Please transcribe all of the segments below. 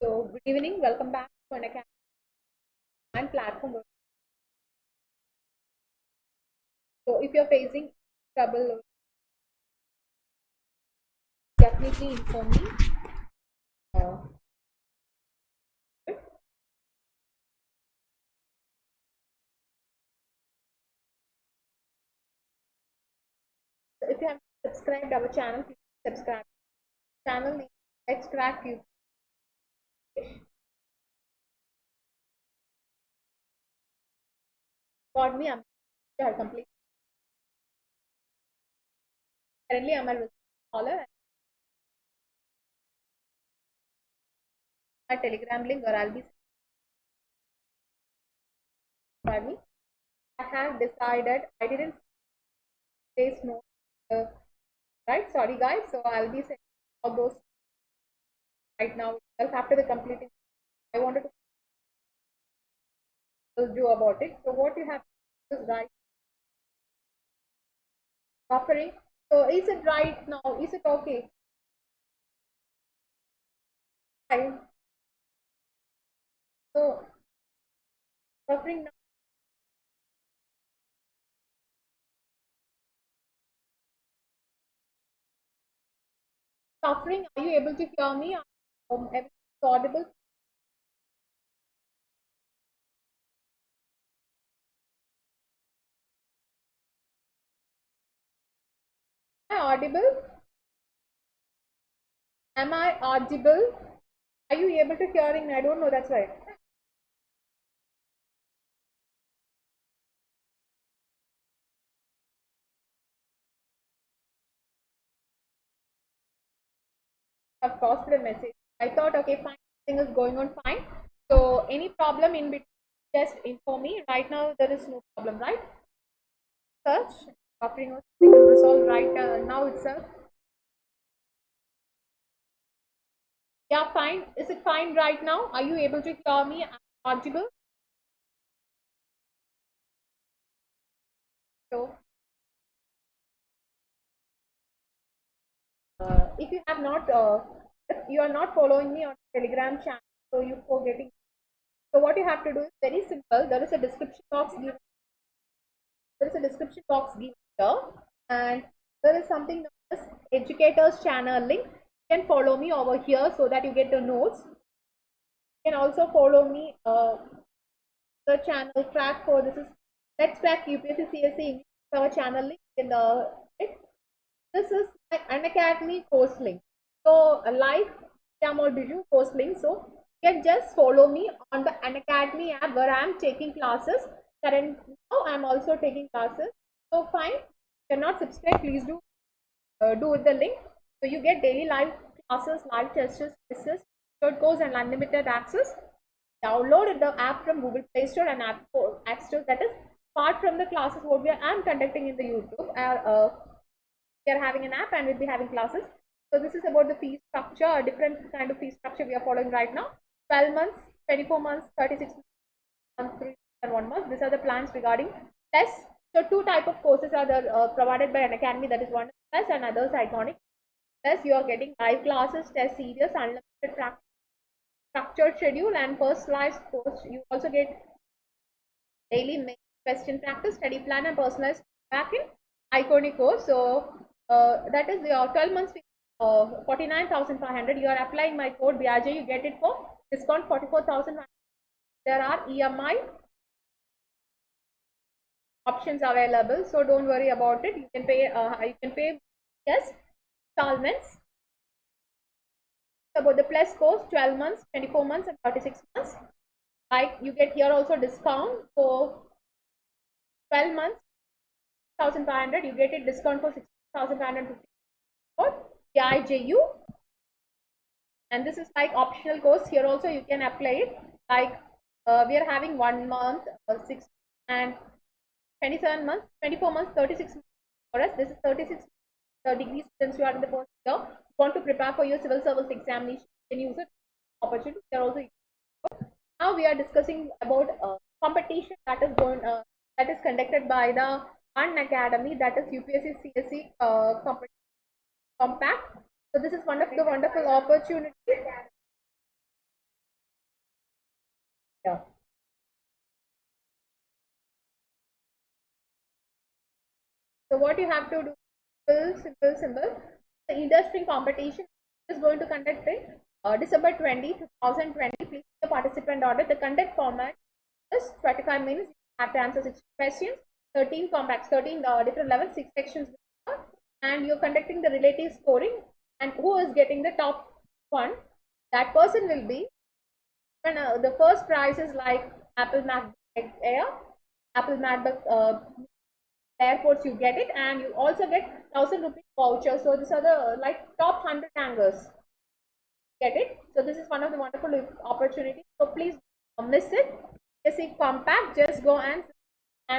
So, good evening. Welcome back to Unacademy and platform. So, if you're facing trouble, definitely inform me. Uh, so if you have subscribed our channel, please subscribe. Channel name Let's Crack You. For me, I have complete. Currently, I'm a research scholar. My Telegram link, or I'll be by me. I have decided. I didn't place no. Uh, right, sorry guys. So I'll be sending all those right now. After the completing, I wanted to do about it. So what you have to do is right buffering. So is it right now? Is it okay? Fine. So buffering now. Buffering. Are you able to hear me? Everything audible? Am I audible? Am I audible? Are you able to hearing me? I don't know. That's right. I've posted a message. I thought, okay, fine. Everything is going on fine. So any problem in between, just inform me. Right now, there is no problem, right? Search buffering or something will resolve right now itself. Yeah, fine. Is it fine right now? Are you able to hear me? Audible? So, if you have not, if you are not following me on Telegram channel, so you forgetting. So what you have to do is very simple. There is a description box given. There is a description box given here, and there is something known as educators channel link. You can follow me over here so that you get the notes. You can also follow me the channel track for this is Let's Crack UPSC CSE English. Our channel link in the it. This is my Unacademy course link. So like Liyamol Biju course link. So you can just follow me on the Unacademy app where I am taking classes. Currently now I am also taking classes. So fine. If you are not subscribed, please do with the link. So you get daily live classes, live tests, quizzes, short course, and unlimited access. Download the app from Google Play Store and App Store. That is apart from the classes what we are conducting in the YouTube. We are having an app and we'll be having classes. So this is about the fee structure, a different kind of fee structure we are following right now. 12 months, 24 months, 36 months, 3 and 1 month. These are the plans regarding tests. So two type of courses are the, provided by Unacademy. That is one test and others iconic. Plus you are getting live classes, test series, unlimited practice, structured schedule and personalized course. You also get daily question practice, study plan and personalized back in iconic course. So that is your 12 months fee, 49,500. You are applying my code BRJ, you get it for discount 44,000. There are EMI options available, so don't worry about it. You can pay yes installments. About the plus course 12 months, 24 months and 36 months. Like you get here also discount for 12 months 1,500. You get it discount for 6,550 for PIJU. And this is like optional course. Here also you can apply it. Like we are having 1 month, 6 and 27 months, 24 months, 36 months. For us, this is 36 degree students who are in the first year. You want to prepare for your civil service examination. You can use it opportunity. They are also. Now we are discussing about competition that is going that is conducted by the Unacademy, that is UPSC CSE compact. So this is one of the wonderful opportunity. Yeah. So what you have to do, simple. The industry competition is going to conduct in December 20, 2020. Please the participant order. The conduct format is 25 minutes. You have to answer 6 questions, 13 compacts, 13 different levels, 6 sections, and you're conducting the relative scoring. And who is getting the top one? That person will be. And the first prize is like Apple MacBook Air, Apple MacBook airports, you get it, and you also get 1,000 rupees voucher. So these are the like top 100 hangers, get it. So this is one of the wonderful opportunities, so please miss it. UPSC compact, just go and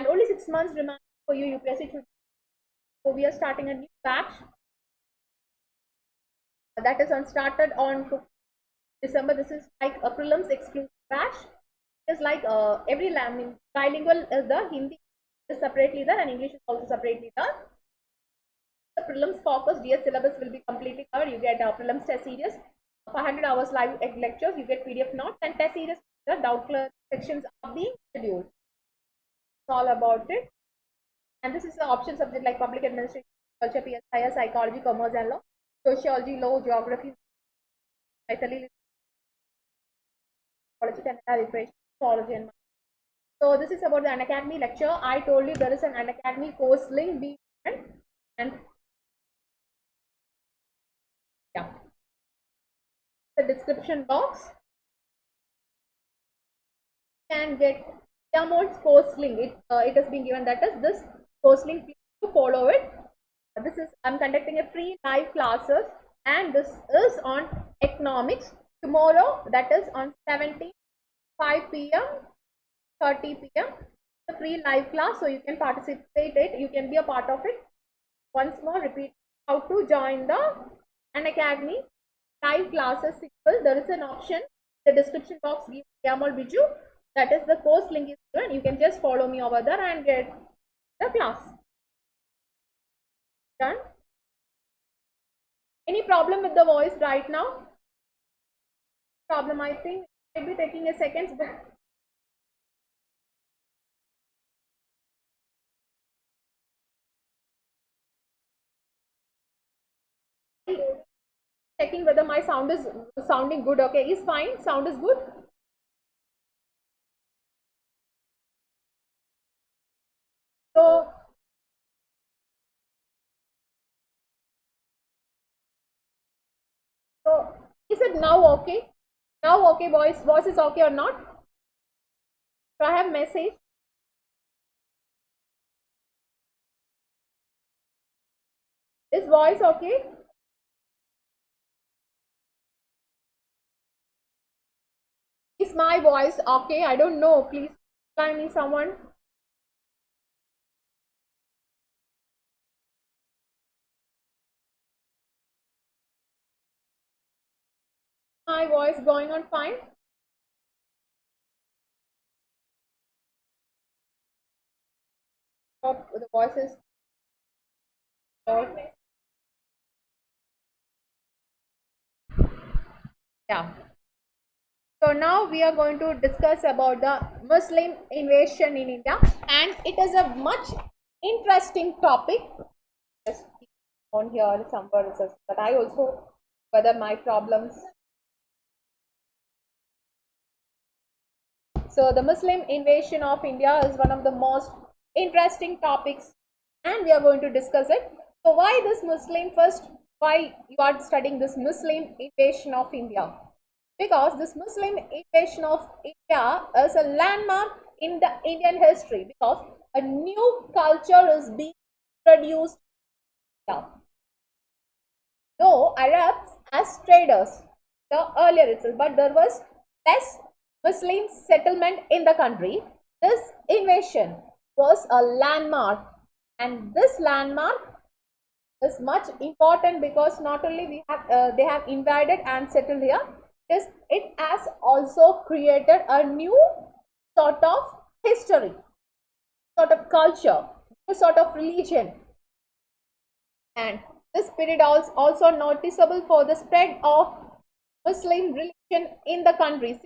only 6 months remain for you UPSC to. So we are starting a new batch that is started on December. This is like a prelims exclusive batch. It's like every language bilingual is the Hindi is separately there and English is also separately there. The prelims focus DS syllabus will be completely covered. You get prelims test series, 500 hours live lectures, you get PDF notes, and test series. The doubt clear sections are being scheduled. It's all about it. And this is the option subject like public administration, culture, PSI, psychology, commerce and law, sociology, law, geography, Italy, literature, literature, astrology and math. So this is about the Unacademy lecture. I told you there is an Unacademy course link being given, and yeah, the description box can get Liyamol's course link. It has been given, that is this course link. Please to follow it. This is, I'm conducting a free live classes, and this is on economics tomorrow, that is on 17, 5 p.m. 30 p.m. the free live class, so you can participate it, you can be a part of it. Once more repeat how to join the Unacademy live classes. Simple, there is an option, the description box gives Liyamol Biju, that is the course link is given. You can just follow me over there and get the class done. Any problem with the voice right now? Problem, I think it might be taking a second, but checking whether my sound is sounding good. Okay, is fine, sound is good. So is it now okay? Now okay, voice is okay or not? So I have message. Is voice okay? Is my voice okay? I don't know. Please tell me someone. My voice going on fine? Oh, the voice is. Yeah. So now we are going to discuss about the Muslim invasion in India, and it is a much interesting topic. Just on here somewhere, but I also whether my problems. So the Muslim invasion of India is one of the most interesting topics, and we are going to discuss it. So why this Muslim first? Why you are studying this Muslim invasion of India? Because this Muslim invasion of India is a landmark in the Indian history, because a new culture is being introduced here. Though Arabs as traders the earlier itself, but there was less Muslim settlement in the country. This invasion was a landmark, and this landmark is much important because not only we have they have invaded and settled here, it has also created a new sort of history, sort of culture, new sort of religion, and this period is also noticeable for the spread of Muslim religion in the country.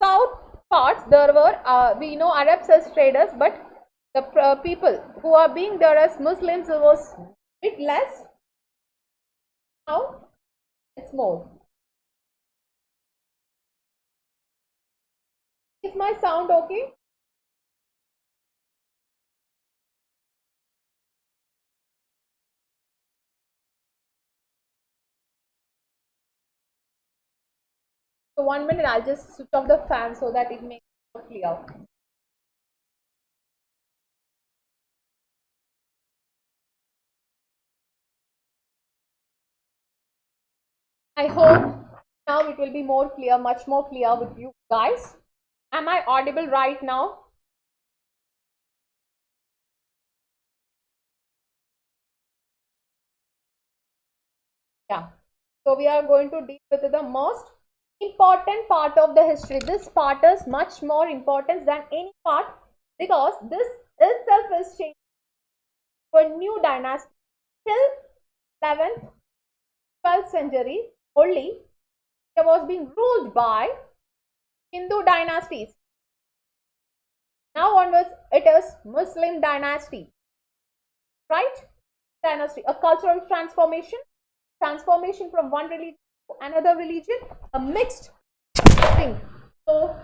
south parts there were, we know Arabs as traders, but the people who are being there as Muslims was bit less. Now it's more. Is my sound okay? So 1 minute, I'll just switch off the fan so that it makes it more clear. I hope now it will be more clear, much more clear with you guys. Am I audible right now? Yeah. So we are going to deal with the most important part of the history. This part is much more important than any part because this itself is changing to a new dynasty till 11th, 12th century only. It was being ruled by Hindu dynasties. Now onwards, it is Muslim dynasty, right? Dynasty, a cultural transformation from one religion to another religion, a mixed thing. So,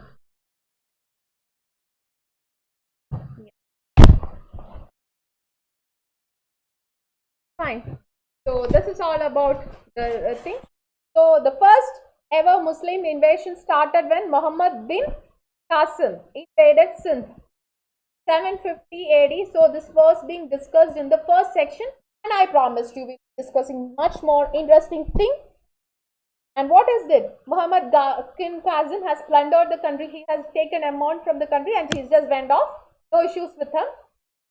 yeah. Fine. So this is all about the thing. So the first ever Muslim invasion started when Muhammad bin Qasim invaded Sindh, 750 AD. So this was being discussed in the first section, and I promised you we'll be discussing much more interesting thing. And what is it? Muhammad bin Qasim has plundered the country. He has taken amount from the country and he's just went off. No issues with him.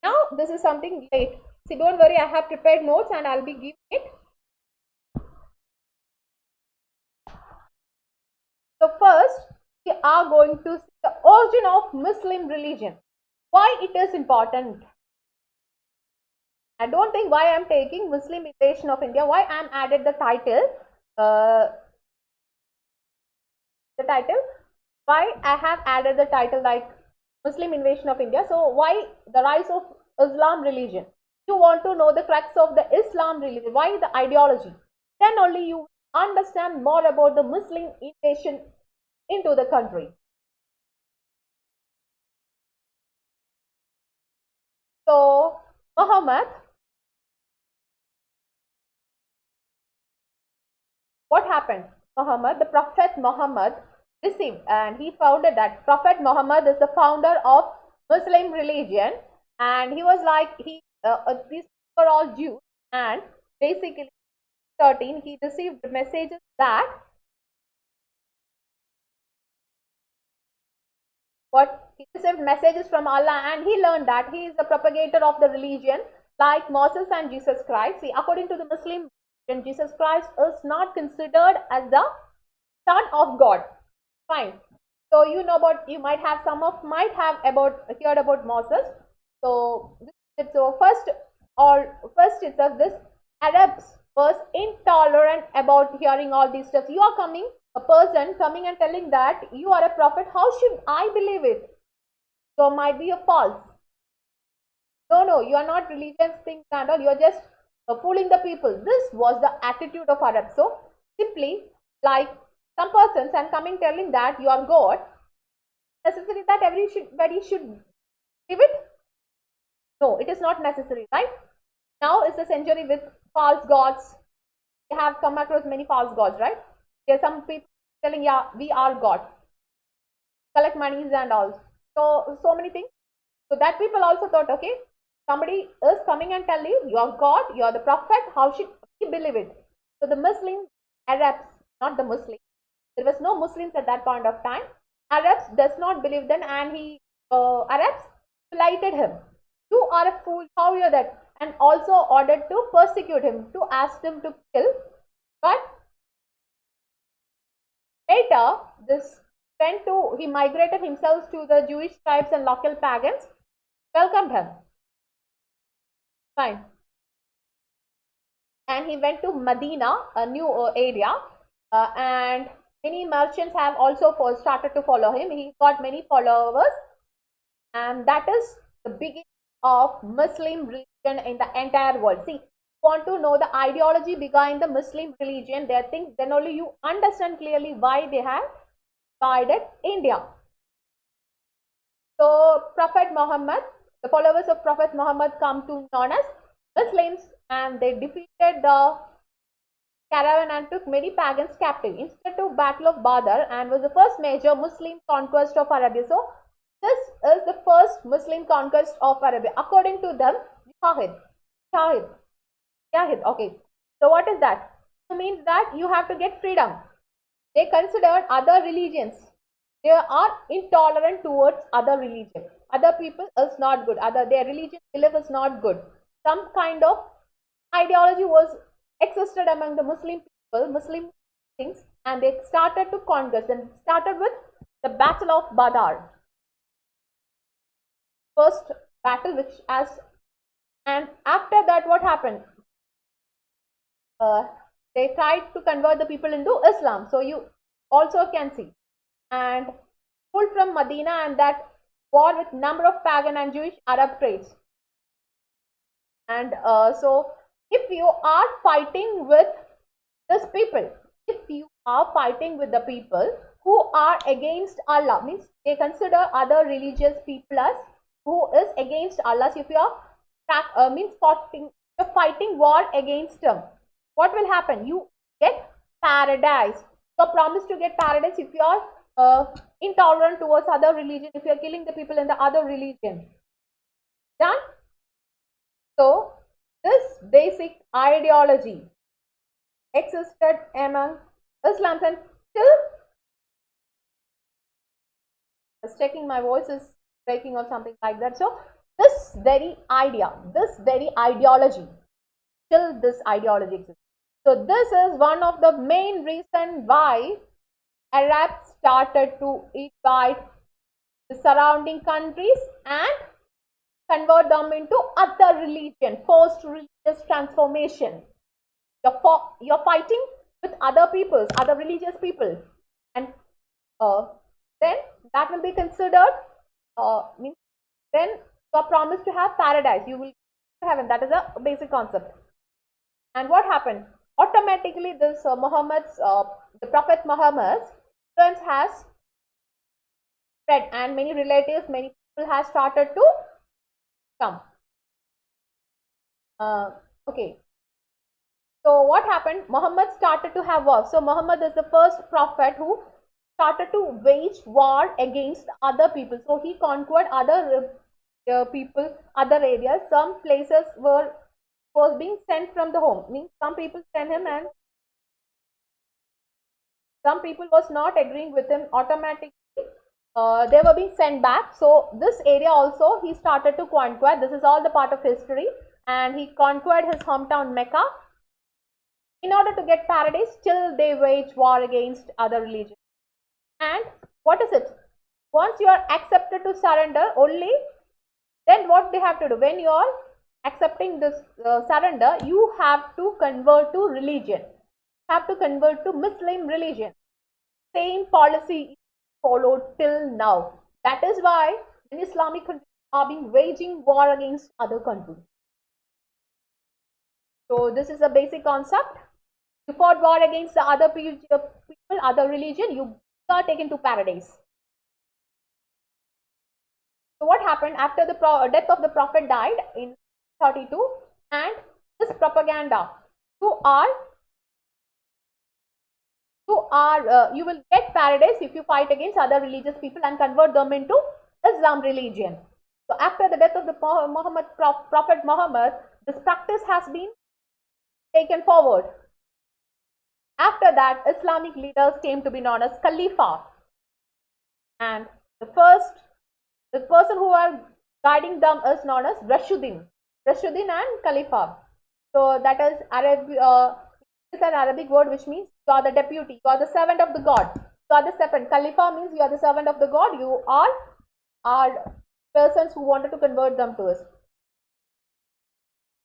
Now this is something late. See, don't worry, I have prepared notes and I'll be giving it. So first, we are going to see the origin of Muslim religion. Why it is important. I don't think why I am taking Muslim Invasion of India. Why I am added the title. Why I have added the title like Muslim Invasion of India. So why the rise of Islam religion? You want to know the crux of the Islam religion. Why the ideology? Then only you understand more about the Muslim invasion into the country. So Muhammad, what happened? Muhammad, the Prophet Muhammad received, and he founded that. Prophet Muhammad is the founder of Muslim religion, and he was like these were all Jews, and basically 13 he received messages that what he received messages from Allah, and he learned that he is the propagator of the religion like Moses and Jesus Christ. See, according to the Muslim religion, Jesus Christ is not considered as the Son of God. Fine. So you know about, you might have might have about heard about Moses. So first itself this Arabs was intolerant about hearing all these stuff. You are a person coming and telling that you are a prophet. How should I believe it? So might be a false. No, you are not religious things and all. You are just fooling the people. This was the attitude of Arabs. So simply like some persons and coming telling that you are God, necessary that everybody should believe it? No, it is not necessary, right? Now is the century with false gods. They have come across many false gods, right? There are some people telling, yeah, we are God. Collect monies and all. So many things. So that people also thought, okay, somebody is coming and telling you are God, you are the prophet, how should we believe it? So the Muslim Arabs, not the Muslims, there was no Muslims at that point of time. Arabs does not believe them, and Arabs slighted him. You are a fool, how you are that? And also ordered to persecute him, to ask him to kill. But later, he migrated himself to the Jewish tribes and local pagans, welcomed him. Fine. And he went to Medina, a new area, and Many merchants have also started to follow him. He got many followers, and that is the beginning of Muslim religion in the entire world. See, want to know the ideology behind the Muslim religion, they think, then only you understand clearly why they have divided India. So Prophet Muhammad, the followers of Prophet Muhammad come to known as Muslims, and they defeated the caravan and took many pagans captive. Instead of Battle of Badr, and was the first major Muslim conquest of Arabia. So this is the first Muslim conquest of Arabia. According to them, Jahid. Okay. So what is that? It means that you have to get freedom. They considered other religions. They are intolerant towards other religion. Other people is not good. Their religious belief is not good. Some kind of ideology was existed among the Muslim people, Muslim things, and they started to conquer. And started with the Battle of Badr. First battle, and after that, what happened? They tried to convert the people into Islam. So you also can see, and pulled from Medina, and that war with number of pagan and Jewish Arab trades. And so if you are fighting with these people, if you are fighting with the people who are against Allah, means they consider other religious people as who is against Allah. So if you are you're fighting war against them, what will happen? You get paradise. You're promised to get paradise if you are intolerant towards other religion, if you are killing the people in the other religion. Done? So this basic ideology existed among Islams, and still, I was checking my voice is breaking or something like that. So this very idea, this very ideology, still this ideology exists. So this is one of the main reasons why Arabs started to invade the surrounding countries and convert them into other religion, forced religious transformation. You're fighting with other peoples, other religious people, and then that will be considered, then you are promised to have paradise. You will go to heaven. That is a basic concept. And what happened? Automatically, this the Prophet Muhammad's influence has spread, and many relatives, many people have started to come. Okay. So what happened? Muhammad started to have war. So Muhammad is the first prophet who started to wage war against other people. So he conquered other people, other areas. Some places was being sent from the home. Means some people sent him, and some people was not agreeing with him. Automatically, they were being sent back. So this area also he started to conquer. This is all the part of history, and he conquered his hometown Mecca. In order to get paradise, still they wage war against other religions. And what is it? Once you are accepted to surrender, only then what they have to do? When you are accepting this surrender, you have to convert to religion. You have to convert to Muslim religion. Same policy followed till now. That is why in Islamic countries are being waging war against other countries. So this is a basic concept. You fought war against the other people, other religion, you are taken to paradise. So what happened after the death of the Prophet died in 32, and this propaganda, you will get paradise if you fight against other religious people and convert them into Islam religion. So after the death of the Prophet Muhammad, this practice has been taken forward. After that, Islamic leaders came to be known as Khalifa, and the person who are guiding them is known as Rashuddin and Khalifa. So that is it's an Arabic word which means you are the deputy, you are the servant of the God. You are the servant. Khalifa means you are the servant of the God. You are persons who wanted to convert them to us.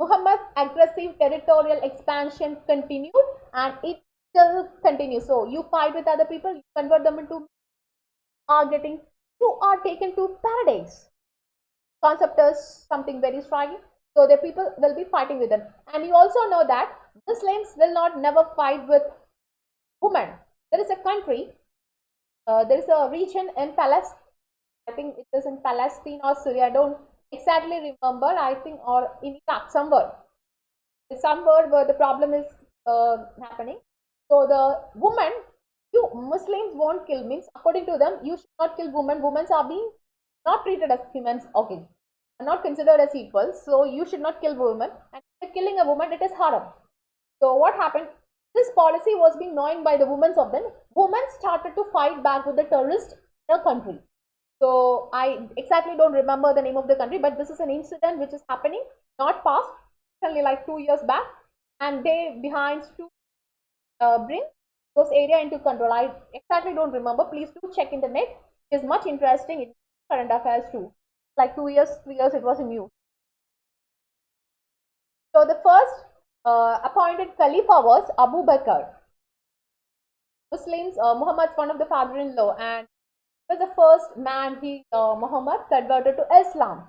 Muhammad's aggressive territorial expansion continued, and its still continue. So you fight with other people, you convert them into, you are taken to paradise. Concept is something very striking. So the people will be fighting with them. And you also know that Muslims will not never fight with women. There is a country, there is a region in Palestine. I think it is in Palestine or Syria. I don't exactly remember. I think, or in Iraq, somewhere where the problem is happening. So the woman, you Muslims won't kill, means according to them, you should not kill women. Women are being not treated as humans. Okay, are not considered as equals. So you should not kill women. And if killing a woman, it is haram. So what happened? This policy was being known by the women of them. Women started to fight back with the terrorists in a country. So I exactly don't remember the name of the country, but this is an incident which is happening, not past, only like 2 years back, and they behind to bring those area into control. I exactly don't remember. Please do check in the net. It is much interesting in current affairs too. Like 2 years, 3 years, it was in news. So the first appointed Khalifa was Abu Bakr. Muslims, Muhammad's one of the father-in-law, and was the first man Muhammad converted to Islam.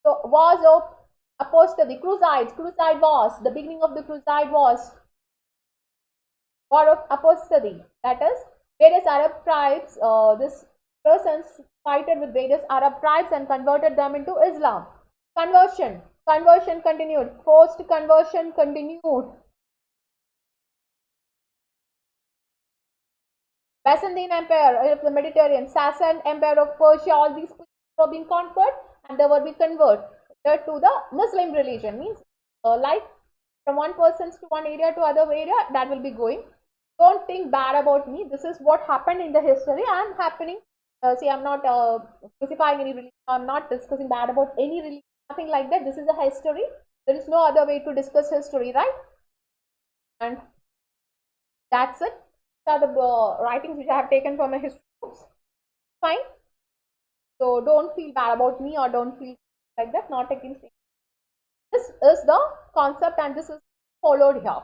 So wars of apostasy, crusade wars, the beginning of the crusade wars, war of apostasy, that is various Arab tribes, this persons fighted with various Arab tribes and converted them into Islam. Conversion continued, forced conversion continued. Byzantine Empire of the Mediterranean, Sassan Empire of Persia, all these were being conquered and they were being converted to the Muslim religion. Means like from one person's to one area to other area, that will be going. Don't think bad about me. This is what happened in the history. I am happening. See, I'm not crucifying any religion. I'm not discussing bad about any religion. Nothing like that. This is a history. There is no other way to discuss history, right? And that's it. These are the writings which I have taken from my history books. Fine. So don't feel bad about me or don't feel like that. Not against it. This is the concept and this is followed here.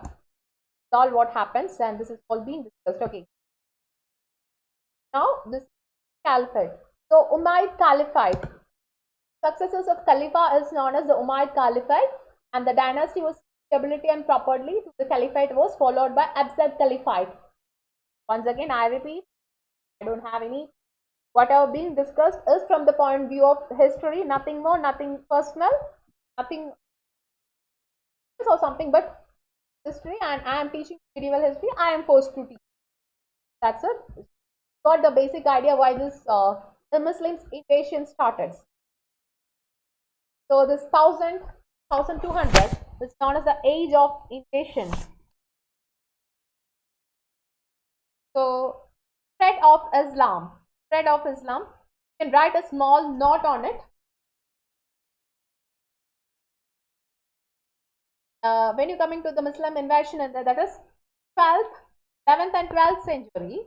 All what happens and this is all being discussed. Okay. Now this caliphate. So Umayyad Caliphate. Successors of Khalifa is known as the Umayyad Caliphate, and the dynasty was stability and properly to the caliphate was followed by Abbasid Caliphate. Once again, I repeat, I don't have any. Whatever being discussed is from the point of view of history, nothing more, nothing personal, nothing or something but history, and I am teaching medieval history. I am forced to teach. That's it. Got the basic idea why this the Muslims invasion started. So this 1200 is known as the age of invasion. So threat of Islam. Threat of Islam. You can write a small note on it. When you're coming to the Muslim invasion, and that is 12th, 11th and 12th century,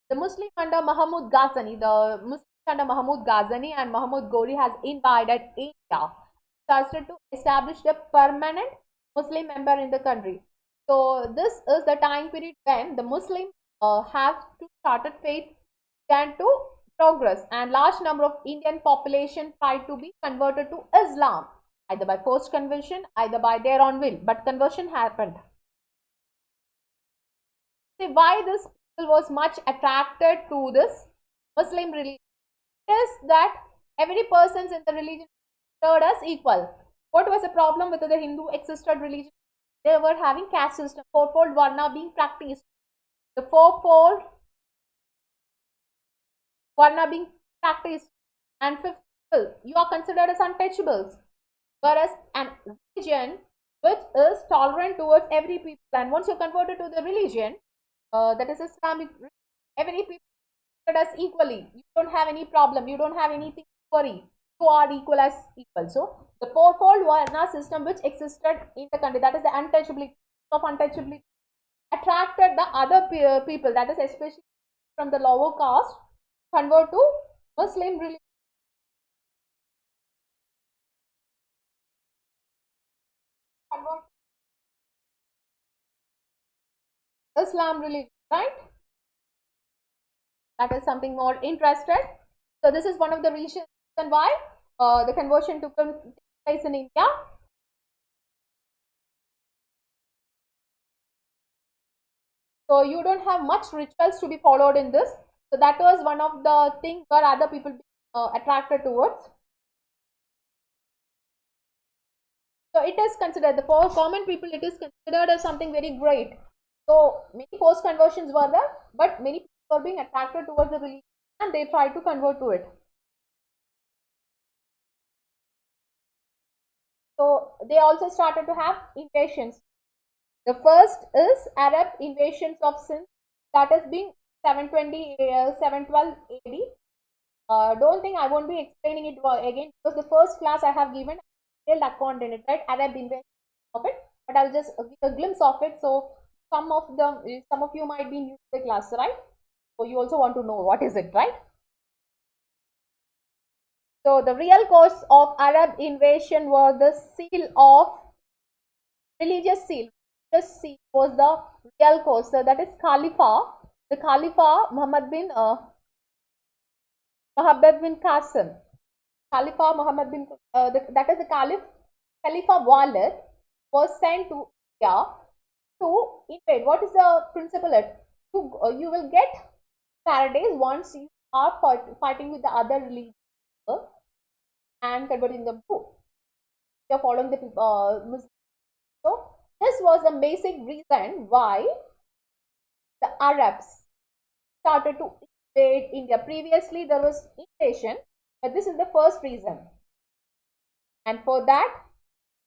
the Muslim under Mahmud Ghazni, and Mahmud Ghori has invaded India, started to establish a permanent Muslim empire in the country. So this is the time period when the Muslims have to started faith began to progress, and large number of Indian population tried to be converted to Islam, either by forced conversion, either by their own will, but conversion happened. See why this people was much attracted to this Muslim religion is that every person in the religion considered as equal. What was the problem with the Hindu existed religion? They were having caste system, fourfold varna being practiced. The fourfold varna being practiced, and fifth, you are considered as untouchables. Whereas an religion which is tolerant towards every people, and once you're converted to the religion, that is Islamic, every people as equally. You don't have any problem. You don't have anything to worry. You are equal as equal. So the fourfold varna system which existed in the country, that is the untouchability, attracted the other people, that is especially from the lower caste, convert to Muslim religion. Convert Islam religion, right? That is something more interested. So this is one of the reasons why the conversion took place in India. So you don't have much rituals to be followed in this. So that was one of the things where other people attracted towards. So it is considered, for common people, it is considered as something very great. So many forced conversions were there, but many people were being attracted towards the religion and they tried to convert to it. So they also started to have invasions. The first is Arab invasions of Sindh, that is being 720, 712 AD. Don't think I won't be explaining it again because the first class I have given detailed account in it, right? Arab invasion of it, but I'll just give a glimpse of it. So some of you might be new to the class, right? So you also want to know what is it, right? So the real cause of Arab invasion was the seal of religious seal. Religious seal was the real cause. So that is Khalifa. The Khalifa Muhammad bin Qasim. Khalifa Muhammad bin that is the Khalifa Walid was sent to India to invade. What is the principle? You will get paradise once you are fighting with the other religions and converting them to. You are following the Muslims. So this was the basic reason why the Arabs started to invade India. Previously, there was invasion, but this is the first reason. And for that,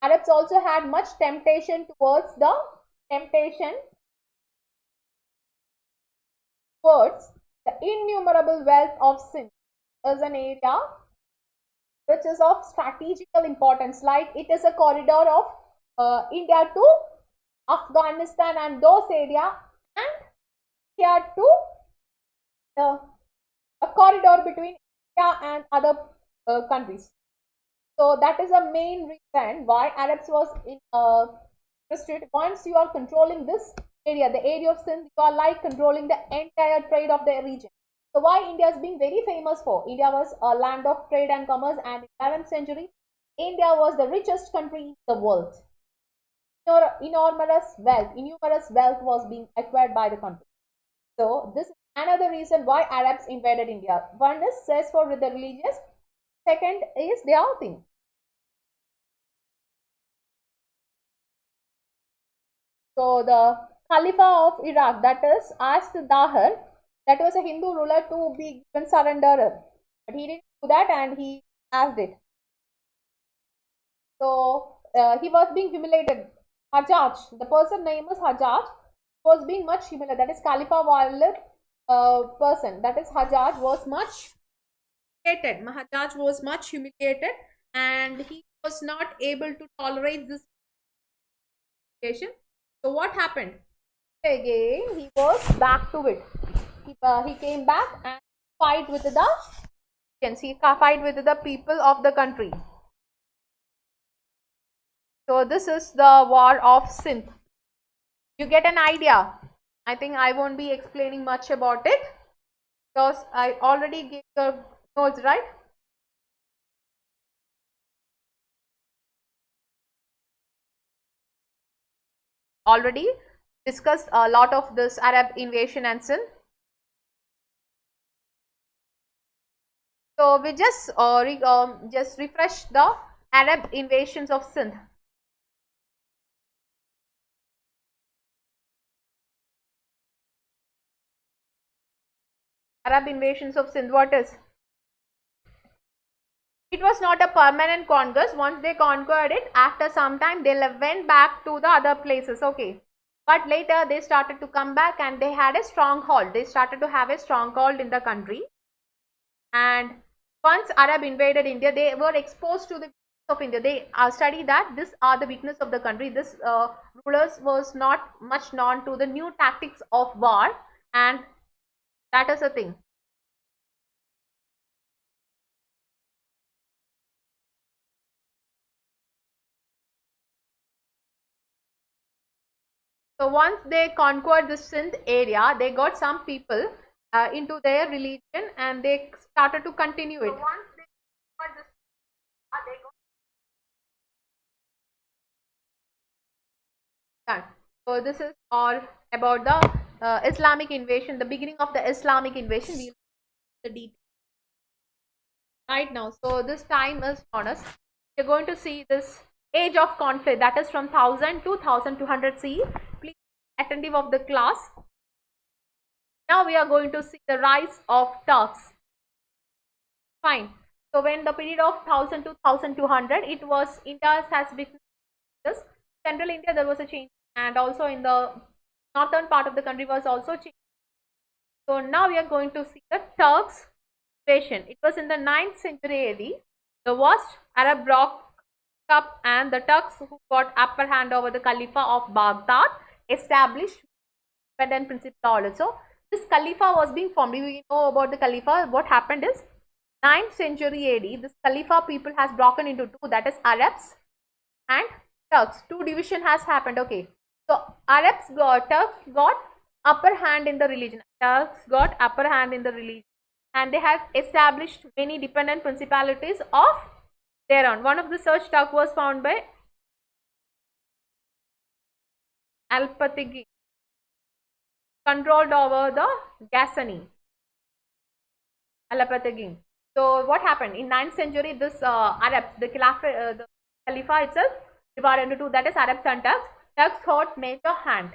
Arabs also had much temptation towards the innumerable wealth of Sindh is an area which is of strategical importance. Like it is a corridor of India to Afghanistan and those area, and here to a corridor between India and other countries. So that is the main reason why Arabs was interested. Once you are controlling this area, the area of Sindh, you are like controlling the entire trade of the region. So why India is being very famous for? India was a land of trade and commerce, and in 11th century, India was the richest country in the world. Enormous wealth was being acquired by the country. So this is another reason why Arabs invaded India. One is says for the religious, second is their thing. So the Khalifa of Iraq, that is asked Dahir, that was a Hindu ruler to be given surrender, but he didn't do that and he asked it. So he was being humiliated. Hajjaj, the person name is Hajjaj, was being much humiliated. That is Khalifa Walid person. That is Hajjaj was much humiliated. Hajjaj was much humiliated, and he was not able to tolerate this humiliation. So what happened? Again, he was back to it. He came back and fight with the fight with the people of the country. So this is the war of Sindh. You get an idea. I think I won't be explaining much about it because I already gave the notes, right? Already discussed a lot of this Arab invasion and Sindh. So we just refresh the Arab invasions of Sindh. Arab invasions of Sindh, what is? It was not a permanent conquest. Once they conquered it, after some time they went back to the other places. Okay. But later they started to come back and they had a stronghold. They started to have a stronghold in the country. And once Arab invaded India, they were exposed to the weakness of India. They studied that these are the weakness of the country. This rulers was not much known to the new tactics of war, and that is the thing. So once they conquered the Sindh area, they got some people into their religion and they started to continue it. So once they conquered the they got done. So this is all about the Islamic invasion, the beginning of the Islamic invasion. We'll the details right now. So this time is on us. We're going to see this age of conflict, that is from 1000 to 1200 CE. Please be attentive of the class. Now we are going to see the rise of Turks. Fine. So when the period of 1000 to 1200, it was India has become this central India. There was a change, and also in the northern part of the country was also changed. So now we are going to see the Turks invasion. It was in the 9th century AD. The vast Arab broke up, and the Turks, who got upper hand over the Khalifa of Baghdad, established independent principle order. So this Khalifa was being formed. We know about the Khalifa. What happened is 9th century AD, this Khalifa people has broken into two, that is Arabs and Turks. Two division has happened. Okay. So Turks got upper hand in the religion. Turks got upper hand in the religion, and they have established many dependent principalities of their own. One of the such Turk was found by Alpatigin, controlled over the Ghazni. Alpatigin. So what happened in 9th century? This Arabs, the Khalifa itself divided into two, that is Arabs and Turks. Turks got major hand,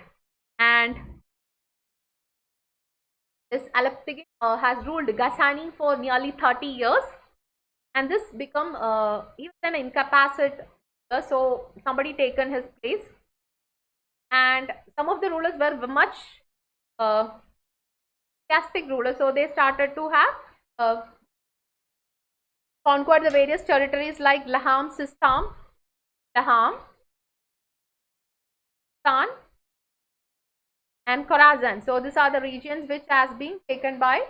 and this Alpatigin has ruled Ghazni for nearly 30 years, and this become he was an incapacitated, so somebody taken his place, and some of the rulers were much enthusiastic rulers, so they started to have conquered the various territories like Laham, Sistan, and Khorasan. So these are the regions which has been taken by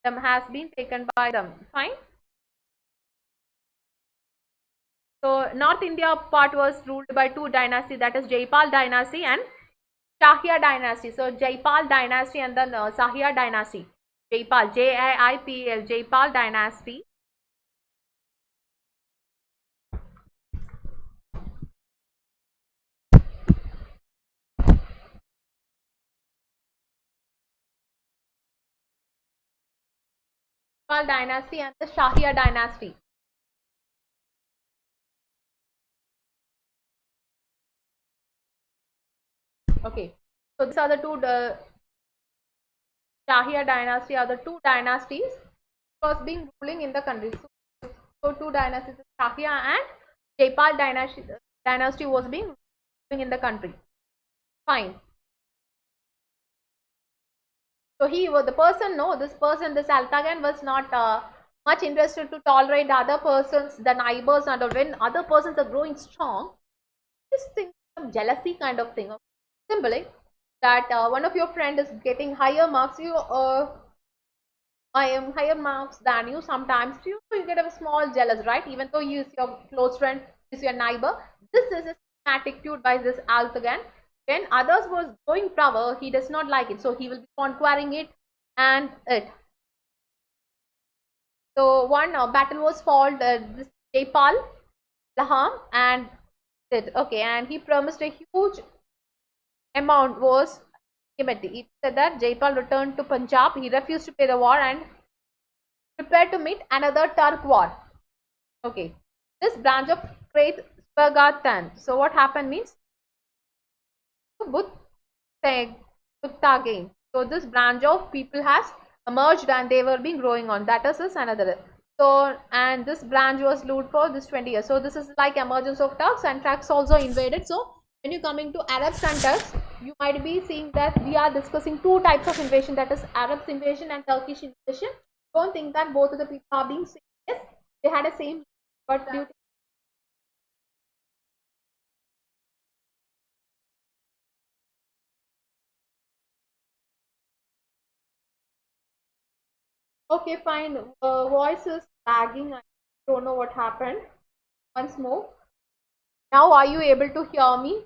them. Fine. So North India part was ruled by two dynasties, that is Jaipal dynasty and Shahia dynasty. So Jaipal dynasty and then Shahia dynasty. Jaipal, Jaipal, Jaipal dynasty. Jaipal dynasty and the Shahia dynasty. Okay, so these are the two Shahia dynasty are the two dynasties was being ruling in the country. So two dynasties, Shahia and Jaipal dynasty was being ruling in the country. Fine. So he was the person. No, this Altagan was not much interested to tolerate the other persons, the neighbors, and when other persons are growing strong, this thing, some jealousy kind of thing. Symbolic that one of your friend is getting higher marks, I am higher marks than you. Sometimes you get a small jealous, right? Even though you is your close friend, is your neighbor. This is a attitude by this Altagan. When others was going power, he does not like it, so he will be conquering it and it. So one battle was fought, this Jaipal, Laham, and it. Okay, and he promised a huge amount was it said that Jaipal returned to Punjab. He refused to pay the war and prepared to meet another Turk war. Okay, this branch of Great Spagatan. So what happened means Butta game. So this branch of people has emerged and they were being growing on. That is another. So and this branch was ruled for this 20 years. So this is like emergence of Turks, and Turks also invaded. So when you coming to Arabs and Turks, you might be seeing that we are discussing two types of invasion, that is Arabs invasion and Turkish invasion. Don't think that both of the people are being same. Yes, they had a same, but due to okay, fine. Voice is lagging. I don't know what happened. Once more. Now, are you able to hear me?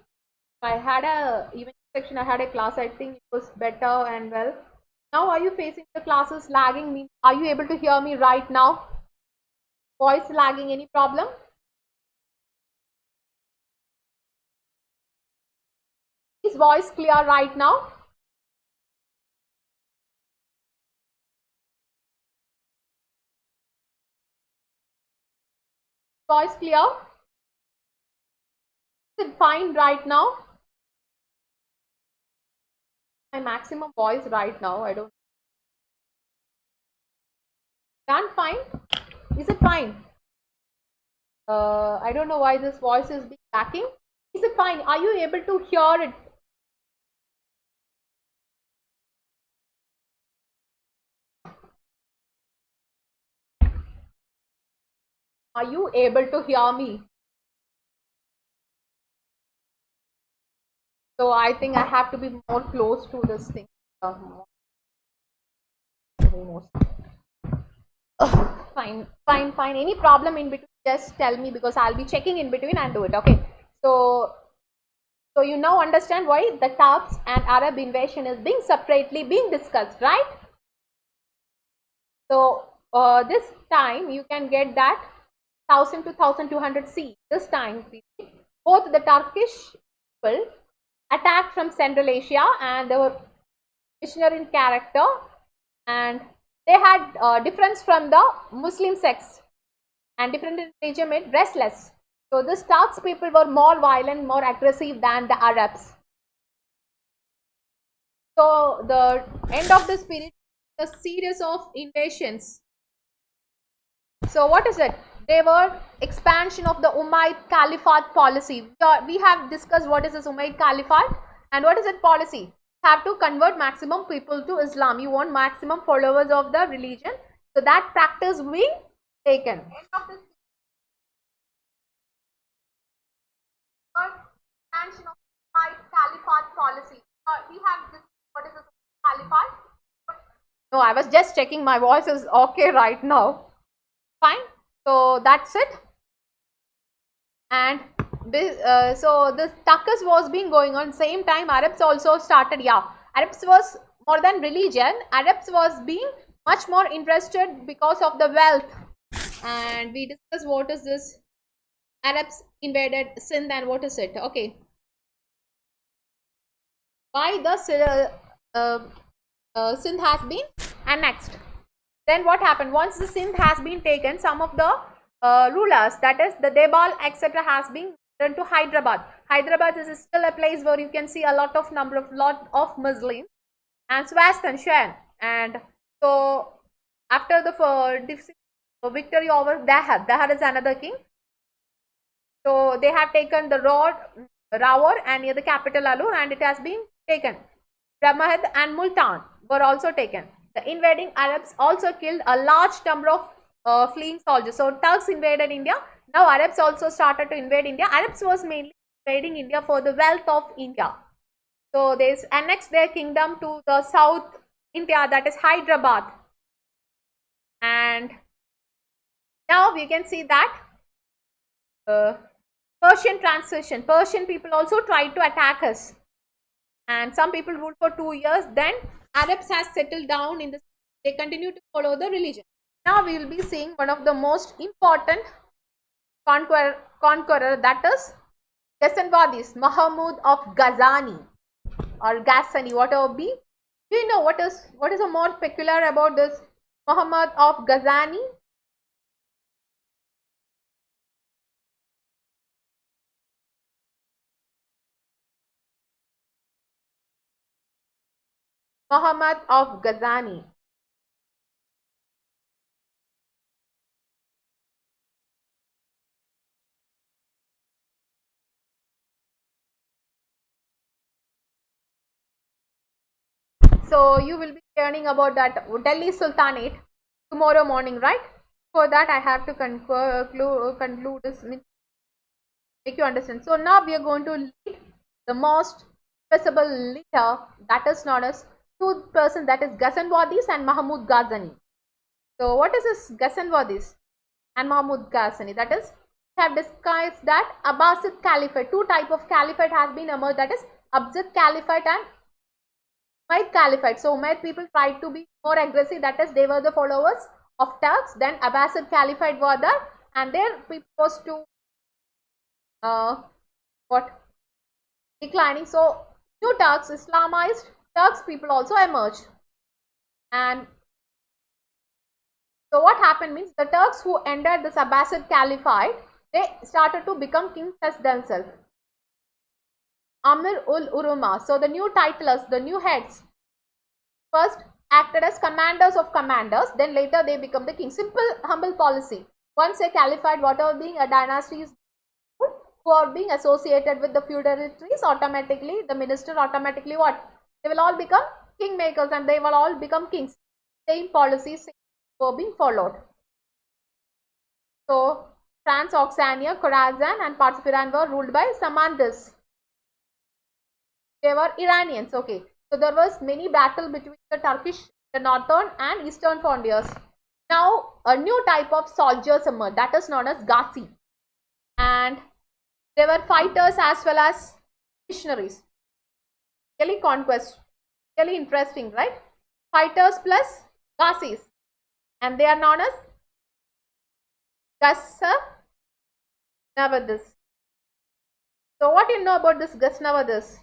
I had a even section. I had a class. I think it was better and well. Now, are you facing the classes lagging? Means, are you able to hear me right now? Voice lagging? Any problem? Is voice clear right now? Voice clear? Is it fine right now? My maximum voice right now. I don't. Can't fine? Is it fine? I don't know why this voice is being lacking. Is it fine? Are you able to hear it? Are you able to hear me? So I think I have to be more close to this thing. Who knows? Fine, fine, fine. Any problem in between, just tell me, because I'll be checking in between and do it. Okay. So you now understand why the Turks and Arab invasion is being separately being discussed, right? So this time you can get that 1000 to 1200 C. This time period, both the Turkish people attacked from Central Asia, and they were missionary in character, and they had difference from the Muslim sects, and different in religion made restless. So the Turks people were more violent, more aggressive than the Arabs. So the end of this period, the series of invasions. So what is it? They were expansion of the Umayyad Caliphate policy. We have discussed what is this Umayyad Caliphate and what is it policy. You have to convert maximum people to Islam. You want maximum followers of the religion. So that practice being taken. End of this expansion of Umayyad Caliphate policy. We have this. What is this Caliphate? No, I was just checking my voice is okay right now. Fine. So that's it. And this, so this Turks was being going on same time. Arabs also started. Yeah, Arabs was more than religion. Arabs was being much more interested because of the wealth. And we discussed what is this. Arabs invaded Sindh, and what is it? Okay. Why the Sindh has been annexed? Then what happened? Once the Sindh has been taken, some of the rulers, that is the Debal, etc., has been returned to Hyderabad. Hyderabad is still a place where you can see a lot of Muslims and Swastan Shan. And so after the victory over Dahar is another king. So they have taken the road Rawar and near the capital Alur, and it has been taken. Ramahad and Multan were also taken. The invading Arabs also killed a large number of fleeing soldiers. So Turks invaded India. Now Arabs also started to invade India. Arabs was mainly invading India for the wealth of India. So they annexed their kingdom to the South India, that is Hyderabad. And now we can see that Persian transition. Persian people also tried to attack us. And some people ruled for 2 years. Then Arabs has settled down in the. They continue to follow the religion. Now we will be seeing one of the most important conqueror, that is Ghazanvidis, Mahmud of Ghazni or Ghazni, whatever be. Do you know what is a more peculiar about this Mahmud of Ghazni? Mahmud of Ghazni. So you will be learning about that Delhi Sultanate tomorrow morning, right? For that I have to conclude this, make you understand. So now we are going to lead the most visible leader, that is known as two persons, that is Ghazanvidis and Mahmud Ghazni. So what is this Ghazanvidis and Mahmud Ghazni? That is have discussed that Abbasid Caliphate, two type of caliphate has been emerged, that is Abbasid Caliphate and Umayyad Caliphate. So Umayyad people tried to be more aggressive, that is they were the followers of Turks. Then Abbasid Caliphate were there, and their people was to what declining. So new Turks, Islamized Turks people also emerged. And so what happened means the Turks who entered this Abbasid Caliphate, they started to become kings as themselves. Amir ul Uruma. So the new titles, the new heads, first acted as commanders of commanders, then later they become the king. Simple, humble policy. Once a caliphate, whatever being a dynasty is who are being associated with the feudatories, automatically the minister automatically what? They will all become kingmakers and they will all become kings. Same policies were being followed. So Transoxania, Khorasan and parts of Iran were ruled by Samandis. They were Iranians. Okay. So there was many battle between the Turkish, the northern and eastern frontiers. Now a new type of soldiers emerged, that is known as Ghazi, and they were fighters as well as missionaries. Really conquest, really interesting, right? Fighters plus Ghazis, and they are known as Ghaznavadis. So what do you know about this Ghaznavadis?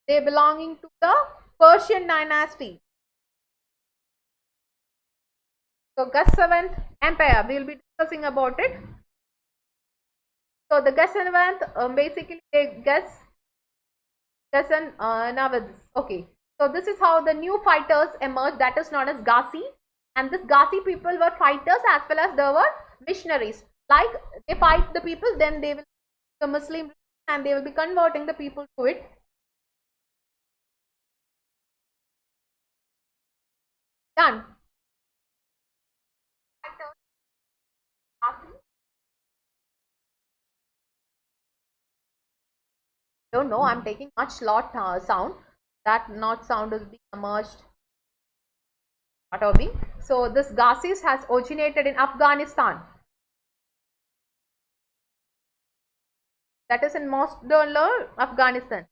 They belonging to the Persian dynasty. So Ghazavant Empire, we will be discussing about it. So the Ghazavant, basically they Ghaznavadis. Okay. So this is how the new fighters emerged, that is known as Ghazi. And this Ghazi people were fighters as well as they were missionaries. Like they fight the people, then they will be the Muslim and they will be converting the people to it. Done. Don't know, I'm taking much lot sound. That not sound is being emerged. Whatever be. So this Ghazis has originated in Afghanistan. That is in modern Afghanistan.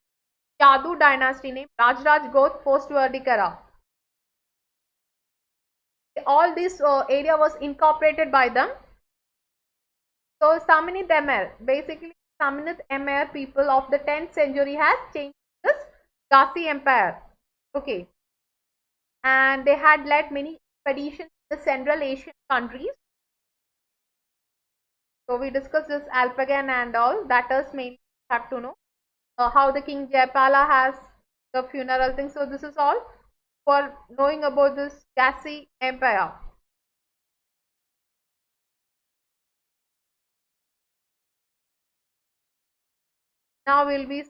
Yadu dynasty name Rajraj Goth post-Vedic era. All this area was incorporated by them. So Samanid Emir, basically Samanid Emir people of the 10th century has changed this Ghazi empire. Okay. And they had led many expeditions to the Central Asian countries. So we discussed this Alpagan and all. That is mainly have to know how the King Jaipala has the funeral thing. So this is all for knowing about this Ghazi empire. Now we'll be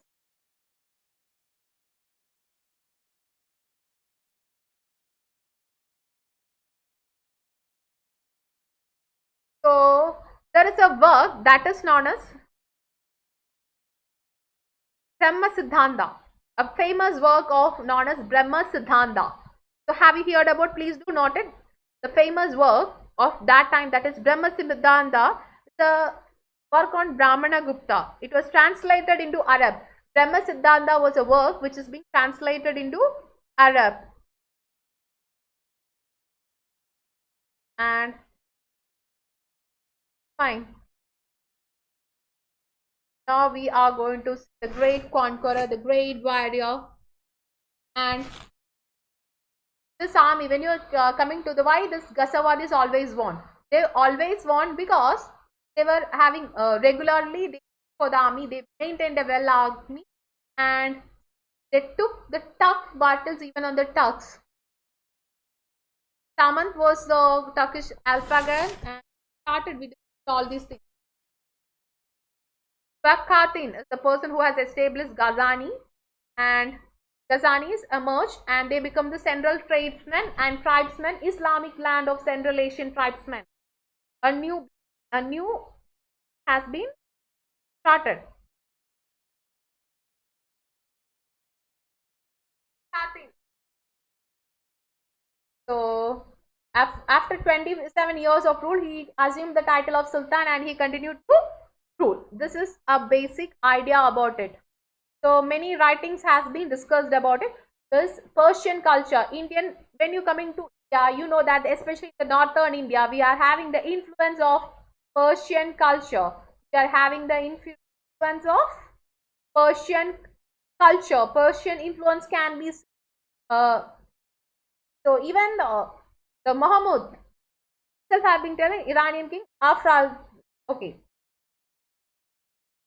so there is a work that is known as Brahma Siddhanta, a famous work of known as Brahma Siddhanta. So have you heard about? Please do note it. The famous work of that time, that is Brahma Siddhanta, the work on Brahmana Gupta. It was translated into Arab. Brahma Siddhanta was a work which is being translated into Arab. And fine. Now we are going to see the great conqueror, the great warrior, and this army. When you are coming to the why this Ghazawadis always won. They always won because they were having regularly for the army. They maintained a well army and they took the tough battles even on the Turks. Samant was the Turkish Alpagan and started with all these things. Bakhatin is the person who has established Ghazni, and Ghazanis emerged and they become the central tradesmen and tribesmen, Islamic land of Central Asian tribesmen. A new has been started. So After 27 years of rule, he assumed the title of Sultan and he continued to rule. This is a basic idea about it. So many writings has been discussed about it. This Persian culture, Indian, when you coming to India, you know that especially in the northern India, we are having the influence of Persian culture. We are having the influence of Persian culture. Persian influence can be so even the Mahmud itself have been telling Iranian king after okay.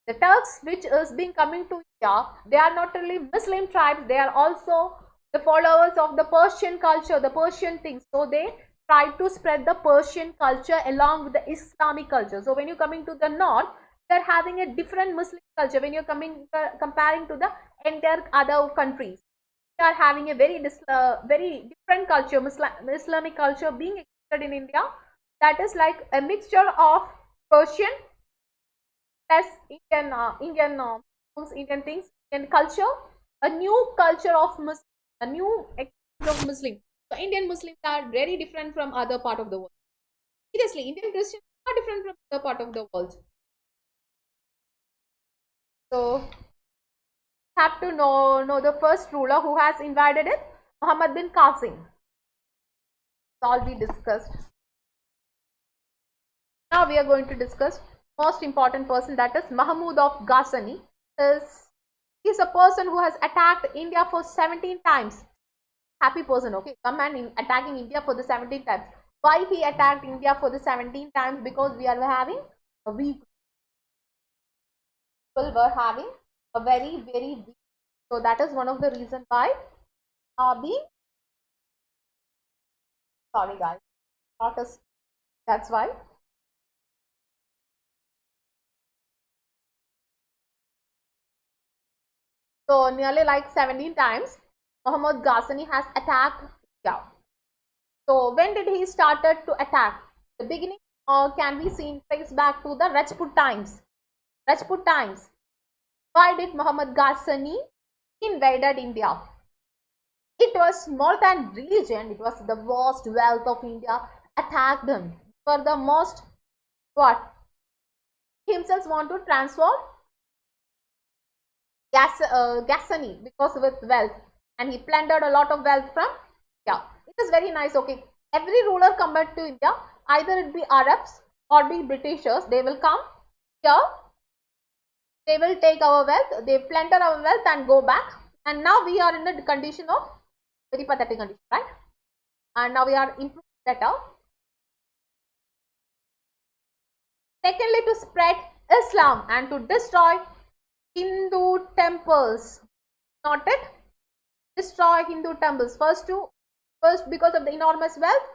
The Turks, which is being coming to India, they are not only Muslim tribes, they are also the followers of the Persian culture, the Persian things. So they try to spread the Persian culture along with the Islamic culture. So when you're coming to the north, they're having a different Muslim culture. When you're coming comparing to the entire other countries, they are having a very different culture, Islamic culture being existed in India. That is like a mixture of Persian plus Indian things, Indian culture, a new culture of Muslim, a new experience of Muslim. So Indian Muslims are very different from other part of the world. Seriously, Indian Christians are different from other part of the world. So have to know the first ruler who has invaded it, Muhammad bin Qasim. All we discussed. Now we are going to discuss most important person, that is Mahmud of Ghazni. He's a person who has attacked India for 17 times. Happy person, okay? Come and attacking India for the 17 times. Why he attacked India for the 17 times? Because we are having a weak. People were having a very weak. So that is one of the reasons why sorry guys, not a, that's why. So nearly like 17 times Mahmud Ghazni has attacked India. So when did he started to attack? The beginning can be seen traced back to the Rajput times. Rajput times. Why did Muhammad Ghazni invaded India? It was more than religion, it was the vast wealth of India attacked him. For the most, what? He himself want to transform Ghazni because with wealth, and he plundered a lot of wealth from India. It is very nice, okay. Every ruler come back to India, either it be Arabs or be Britishers, they will come here, they will take our wealth, they plunder our wealth and go back. And now we are in the condition of very pathetic condition, right? And now we are improving better. Secondly, to spread Islam and to destroy Hindu temples. Not it? Destroy Hindu temples. First because of the enormous wealth,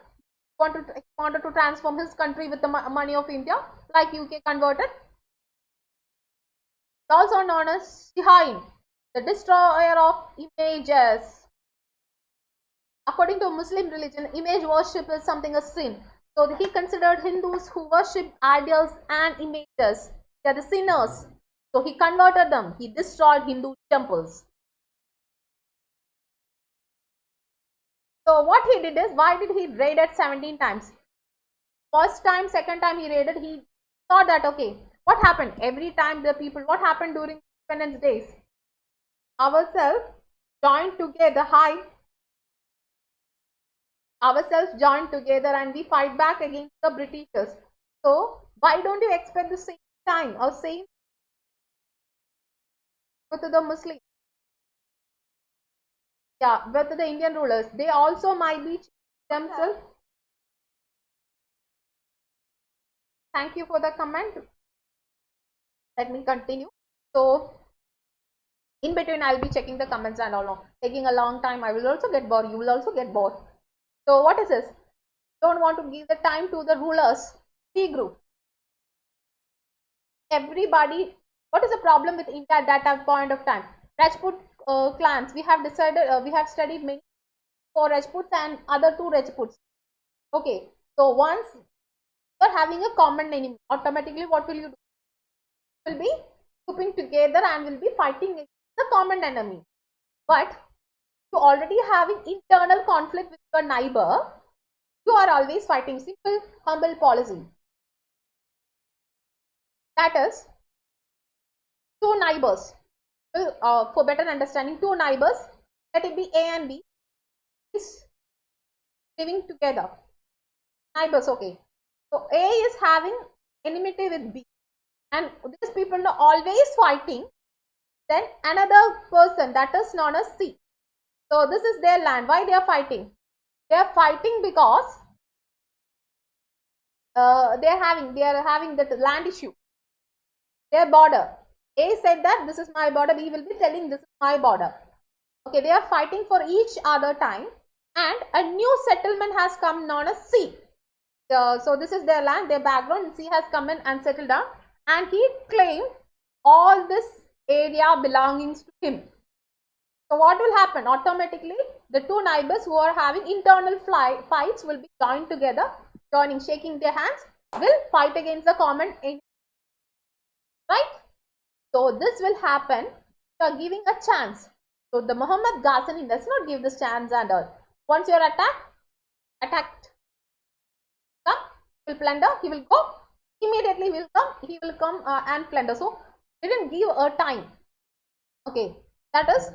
wanted to transform his country with the money of India, like UK converted. Also known as Shihain, the destroyer of images. According to Muslim religion, image worship is something a sin. So he considered Hindus who worship idols and images, they are the sinners. So he converted them. He destroyed Hindu temples. So what he did is, why did he raid it 17 times? First time, second time he raided, he thought that, okay, what happened? Every time the people, what happened during Independence Days? Ourselves joined together, and we fight back against the Britishers. So why don't you expect the same time or same with the Muslims? Yeah, with the Indian rulers, they also might be themselves. Thank you for the comment. Let me continue. So in between, I'll be checking the comments and all. Taking a long time, I will also get bored. You will also get bored. So what is this? Don't want to give the time to the rulers. C group. Everybody. What is the problem with India at that point of time? Rajput clans. We have decided. We have studied many 4 Rajputs and other 2 Rajputs. Okay. So once you are having a common enemy, automatically what will you do? You will be grouping together and will be fighting against the common enemy. But you already having internal conflict with your neighbor, You are always fighting. Simple, humble policy. That is, two neighbors. For better understanding, two neighbors, let it be A and B, is living together. Neighbors, okay. So A is having enmity with B, and these people are always fighting. Then another person, that is known as C. So this is their land. Why they are fighting? They are fighting because they are having that land issue. Their border. A said that this is my border. B will be telling this is my border. Okay, they are fighting for each other time, and a new settlement has come known as C. So this is their land, their background. C has come in and settled down, and he claimed all this area belongings to him. So what will happen? Automatically, the two neighbors who are having internal fights will be joined together, shaking their hands, will fight against the common enemy. Right? So this will happen. You are giving a chance. So the Mahmud Ghazni does not give this chance and all. Once you are attacked, come, he will plunder, he will go, immediately he will come and plunder. So didn't give a time. Okay, that is,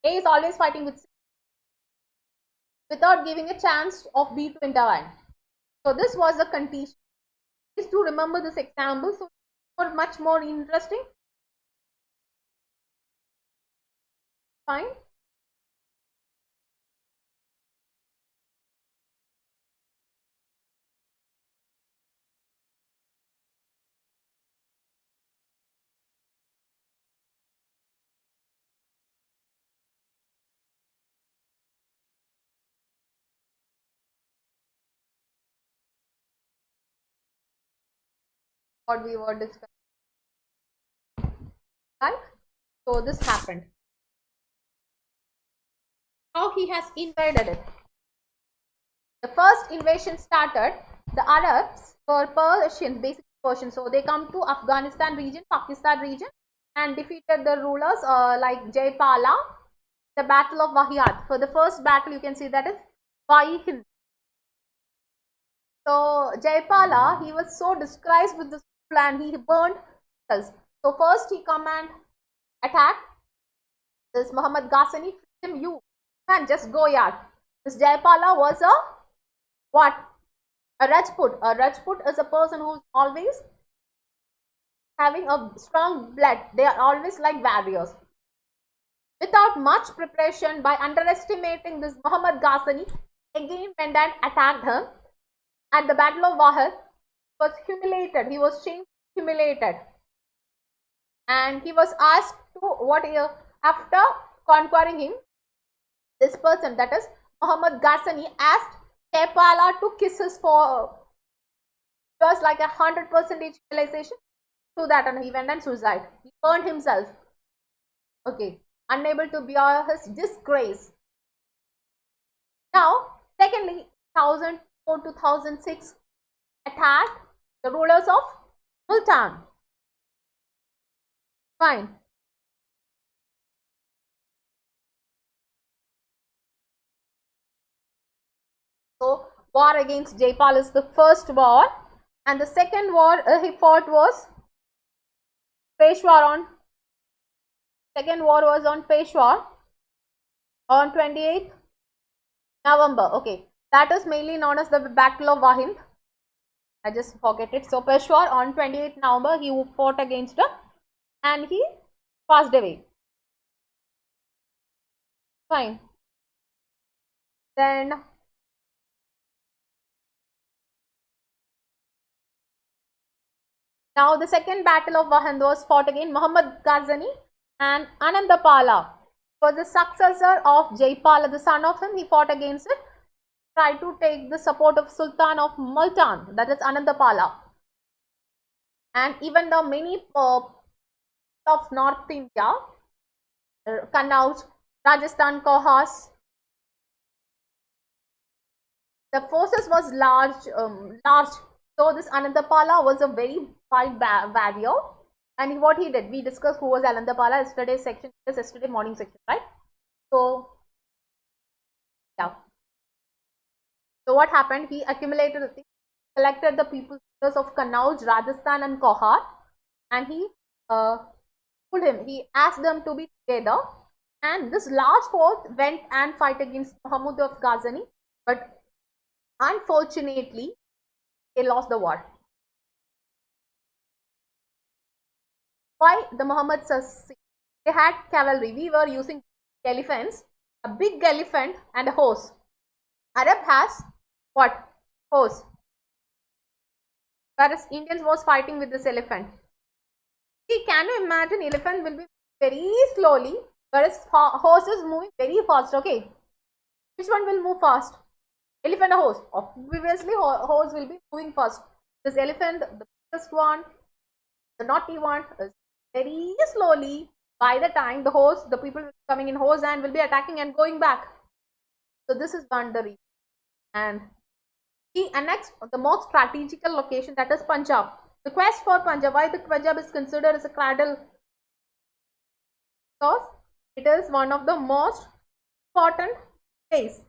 A is always fighting with C without giving a chance of B to intervene. So this was the condition. Please do remember this example. So for much more interesting. Fine. What we were discussing. Right? So this happened. How he has invaded it. The first invasion started. The Arabs were Persians, basically Persians. So they come to Afghanistan region, Pakistan region, and defeated the rulers like Jaipala. The Battle of Wahiyat. For the first battle, you can see that is Wahihind. So Jaipala, he was so disgraced with this plan, he burned himself. So first he come and attack this Mahmud Ghazni. You can just go yard. This Jaipala was a what? A Rajput. A Rajput is a person who is always having a strong blood. They are always like warriors. Without much preparation, by underestimating this Mahmud Ghazni, again went and attacked him. At the Battle of Wahid, he was humiliated. He was humiliated, and he was asked to after conquering him. This person, that is Mahmud Ghazni, asked Jaipala to kiss his forehead. It was like 100% realization to that, and he went and suicide. He burned himself. Okay, unable to bear his disgrace. Now, secondly, 1004 to 1006 attacked the rulers of Multan. Fine. So war against Jaipal is the first war, and the second war he fought was Peshawar on. Second war was on Peshawar on 28th November. Okay, that is mainly known as the Battle of Wahind. I just forget it. So Peshawar on 28th November he fought against him, and he passed away. Fine. Then now the second battle of Wahind was fought against Mahmud Ghazni and Anandapala was the successor of Jaipala, the son of him. He fought against it, tried to take the support of Sultan of Multan, that is Anandapala. And even the many of North India, Kannauj, Rajasthan, Kohas, the forces was large. So this Anandapala was a very fight warrior, and what he did, we discussed who was Anandapala yesterday's section, yesterday morning section, right? So yeah. So what happened? He accumulated the thing, collected the people's of Kannauj, Rajasthan, and Kohar, and he told him. He asked them to be together, and this large force went and fight against Mahmud of Ghazni, but unfortunately, they lost the war. Why the Muhammad's they had cavalry. We were using elephants, a big elephant and a horse. Arab has what? Horse. Whereas Indians was fighting with this elephant. See, can you imagine elephant will be very slowly, whereas horse is moving very fast, okay? Which one will move fast? Elephant or horse? Obviously, horse will be moving fast. This elephant, the biggest one, the naughty one, is very slowly. By the time the horse, the people coming in horse and will be attacking and going back. So this is one the reason. And he annexed the most strategical location, that is Punjab. The quest for Punjab, why the Punjab is considered as a cradle? Because it is one of the most important place.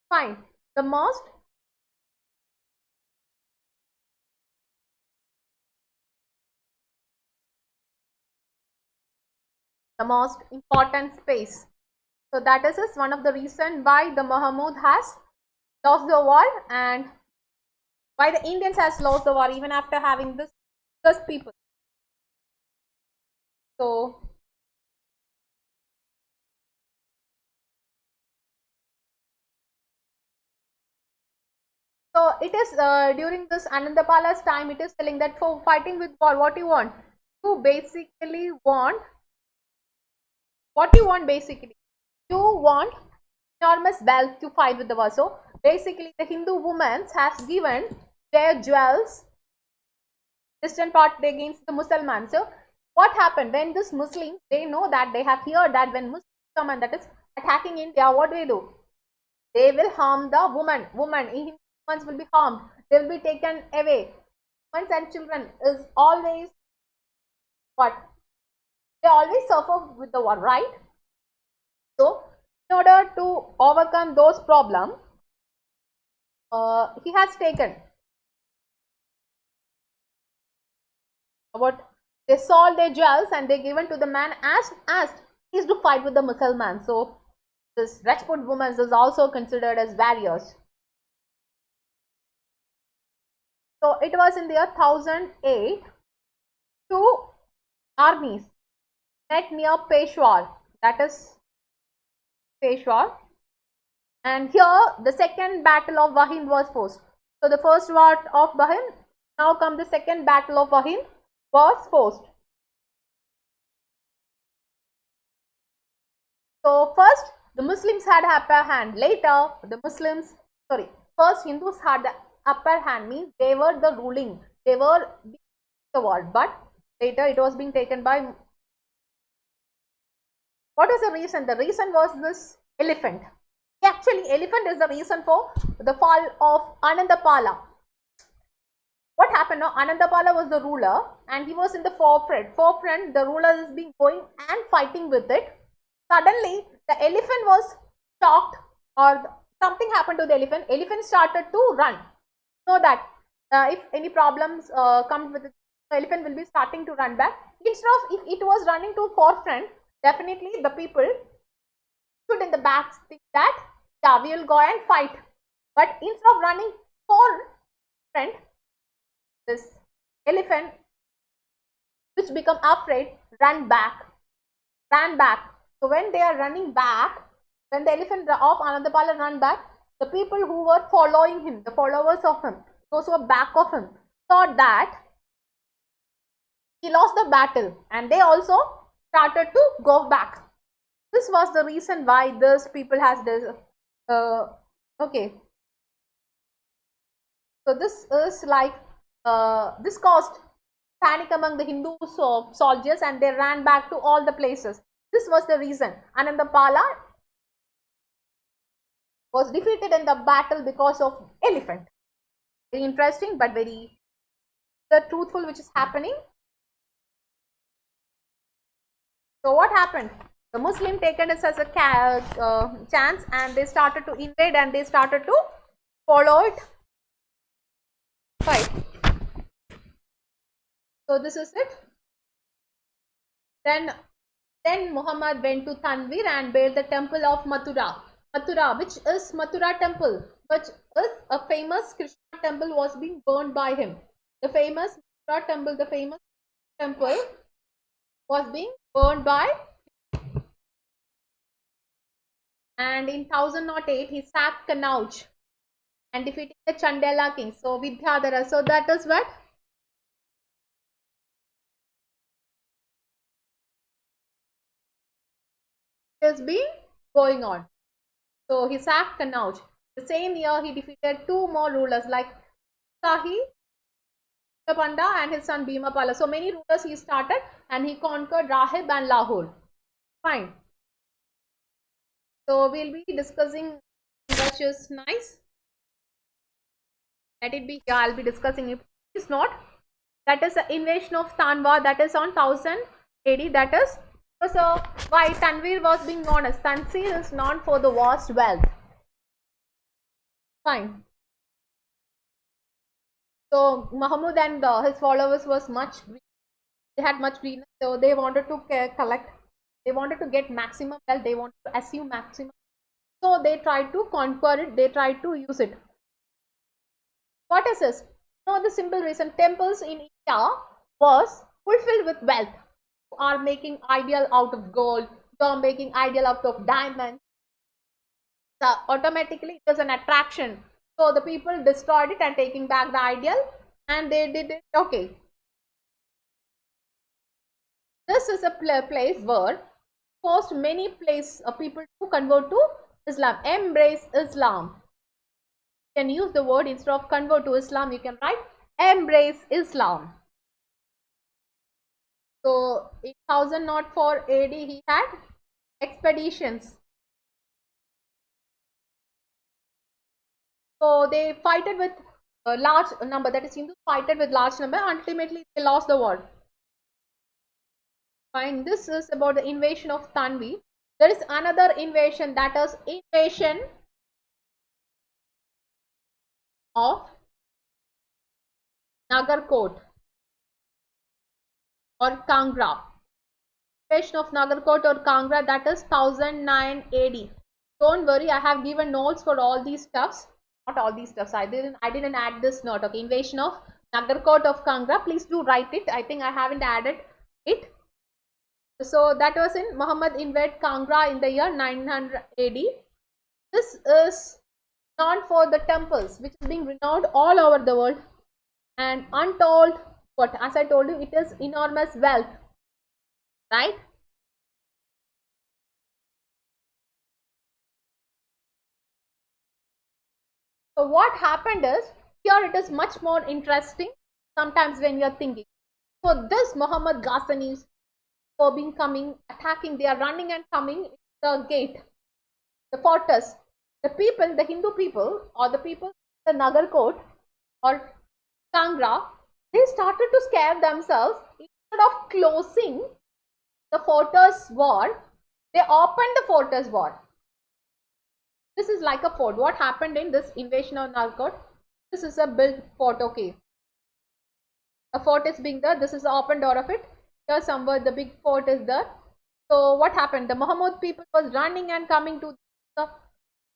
Fine. The most important space. So that is one of the reason why the Mahmud has lost the war, and why the Indians has lost the war even after having this people. So it is during this Anandapala's time, it is telling that for fighting with war, what you want? You basically want basically. You want enormous wealth to fight with the war. So basically the Hindu women has given their jewels distant part against the Muslims. So what happened when this Muslims, they know that they have heard that when Muslims come and that is attacking India, what do? They will harm the women. Women will be harmed. They will be taken away. Women and children is always what? They always suffer with the war, right? So in order to overcome those problems, he has taken what they sold their jewels and they given to the man as he's to fight with the Muslims. So this Rajput women is also considered as warriors. So it was in the year 1008, two armies met near Peshawar, that is Peshawar, and here the second battle of Wahin was forced. So the first war of Wahin, now come the second battle of Wahin was forced. So first the Muslims had upper hand. Later the first Hindus had the upper hand, means they were the ruling. They were the war, but later it was being taken by. What is the reason? The reason was this elephant. Actually, elephant is the reason for the fall of Anandapala. What happened now? Anandapala was the ruler and he was in the forefront. The ruler is being going and fighting with it. Suddenly, the elephant was shocked, or something happened to the elephant. Elephant started to run. So that if any problems come with it, the elephant will be starting to run back. Instead of, if it was running to forefront, definitely the people stood in the back think that, yeah, we will go and fight. But instead of running forefront, this elephant, which become afraid, ran back. So when they are running back, when the elephant of Anandapala ran back, the people who were following him, the followers of him, those who were back of him, thought that he lost the battle and they also started to go back. This was the reason why this people has this. Okay. So this is like this caused panic among the Hindu soldiers and they ran back to all the places. This was the reason. Anandapala was defeated in the battle because of elephant. Very interesting, but very truthful, which is happening. So what happened? The Muslim taken it as a chance, and they started to invade and they started to follow it. Right. So this is it. Then Muhammad went to Tanvir and built the temple of Mathura. Mathura, which is Mathura temple, which is a famous Krishna temple, was being burned by him. The famous Mathura temple, the famous temple was being burned by, and in 1008 he sacked Kannauj and defeating the Chandela king. So Vidyadhara. So that is what has been going on. So he sacked Kannauj. The same year he defeated two more rulers like Sahi Panda and his son Bhimapala. So many rulers he started, and he conquered Rahib and Lahore. Fine. So we'll be discussing, which is nice. Let it be here. I'll be discussing it. It's not. That is the invasion of Tanwa. That is on 1000 AD. That is. So why Tanvir was being known as? Tansir is known for the vast wealth. Fine. So Mahmud and his followers was much. They had much greediness. So they wanted to collect. They wanted to get maximum wealth. They wanted to assume maximum. So they tried to conquer it. They tried to use it. What is this? No, the simple reason temples in India was fulfilled with wealth. You are making ideal out of gold. You are making ideal out of diamonds. So automatically it was an attraction. So the people destroyed it and taking back the ideal, and they did it. Okay. This is a place where forced many people to convert to Islam, embrace Islam. You can use the word instead of convert to Islam, you can write embrace Islam. So in 1004 AD he had expeditions. So they fighted with a large number, that is Hindus fighted with large number, ultimately they lost the war. Fine, this is about the invasion of Tanvi. There is another invasion, that is invasion of Nagarkot or Kangra. Invasion of Nagarkot or Kangra, that is 1009 AD. Don't worry, I have given notes for all these stuffs. Not all these stuffs. I didn't add this note. Okay, invasion of Nagarkot of Kangra. Please do write it. I think I haven't added it. So that was in Muhammad invaded Kangra in the year 900 AD. This is known for the temples, which is being renowned all over the world, and untold, what, as I told you, it is enormous wealth, right? So what happened is, here it is much more interesting sometimes when you are thinking. So this Mahmud Ghaznanis for being coming, attacking, they are running and coming the gate, the fortress. The people, the Hindu people, or the people in the Nagarkot or Kangra, they started to scare themselves. Instead of closing the fortress wall, they opened the fortress wall. This is like a fort. What happened in this invasion of Nagarkot? This is a built fort. Okay, a fort is being there. This is the open door of it. Here somewhere the big fort is there. So what happened? The Mahmud people was running and coming to the,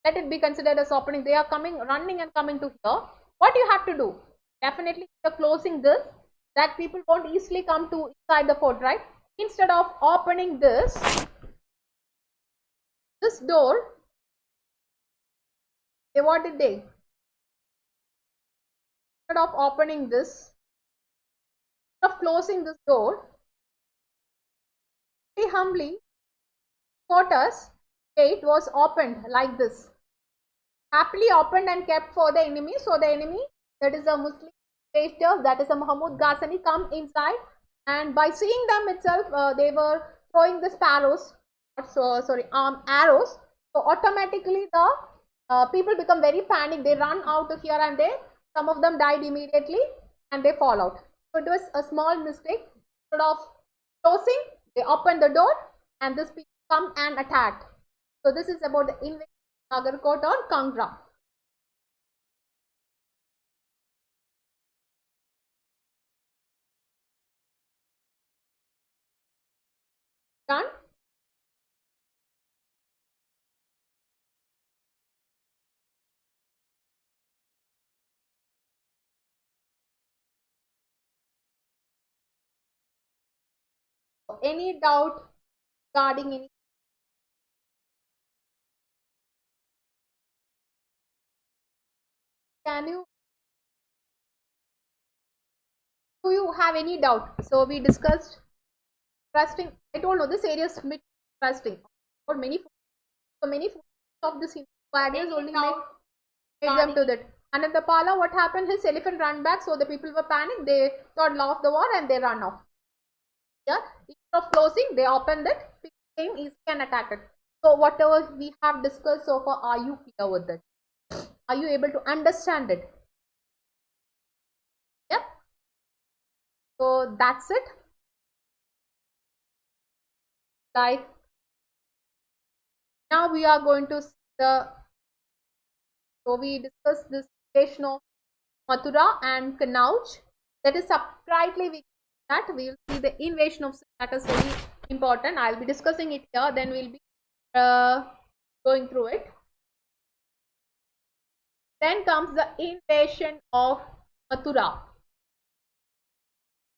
let it be considered as opening. They are coming, running and coming to here. What you have to do? Definitely you're closing this, that people won't easily come to inside the fort, right? Instead of opening this door, what did they? Instead of opening this, instead of closing this door, very humbly, fortress gate was opened like this, happily opened and kept for the enemy. So the enemy, that is a Muslim invaders, that is a Mahmud Ghazni, come inside, and by seeing them itself, they were throwing the arrows. So automatically the people become very panicked. They run out of here, and some of them died immediately, and they fall out. So it was a small mistake. Instead of closing, they opened the door and this people come and attack. So this is about the invasion of Nagarkot or Kangra. Done? Any doubt regarding any? Can you, do you have any doubt? So we discussed trusting. I told you this area is trusting for many. So many of this wagons only make them to that. And in the Pala, what happened? His elephant ran back, so the people were panicked. They thought law of the war and they ran off. Yeah, instead of closing, they opened it. People came easily and attacked it. So whatever we have discussed so far, are you clear with it? Are you able to understand it? Yep. So that's it. Like now we are going to see the. So we discussed this invasion of Mathura and Kannauj. That is separately we will see the invasion of, that is very important. I'll be discussing it here. Then we'll be going through it. Then comes the invasion of Mathura.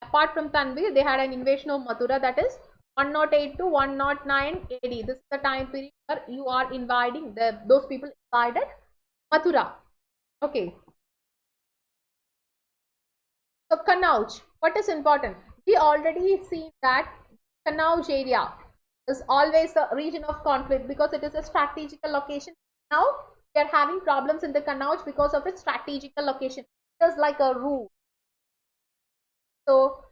Apart from Tanvir, they had an invasion of Mathura, that is 108 to 109 AD. This is the time period where you are invading, those people invaded Mathura. Okay. So Kannauj, what is important? We already see that Kannauj area is always a region of conflict because it is a strategical location. Now we are having problems in the Kannauj because of its strategical location. It is like a route. So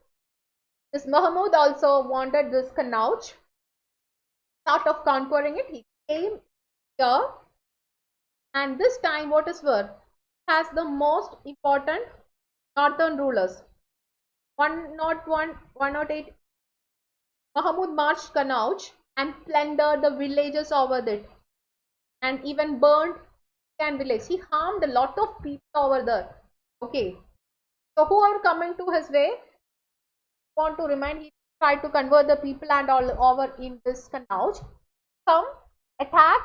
this Mahmud also wanted this Kannauj. Thought of conquering it, he came here, and this time what is where has the most important northern rulers. 101, 108. Mahmud marched Kannauj and plundered the villages over it, and even burned and village. He harmed a lot of people over there. Okay, so who are coming to his way? Want to remind, he tried to convert the people and all over in this Kannauj. Come, attack,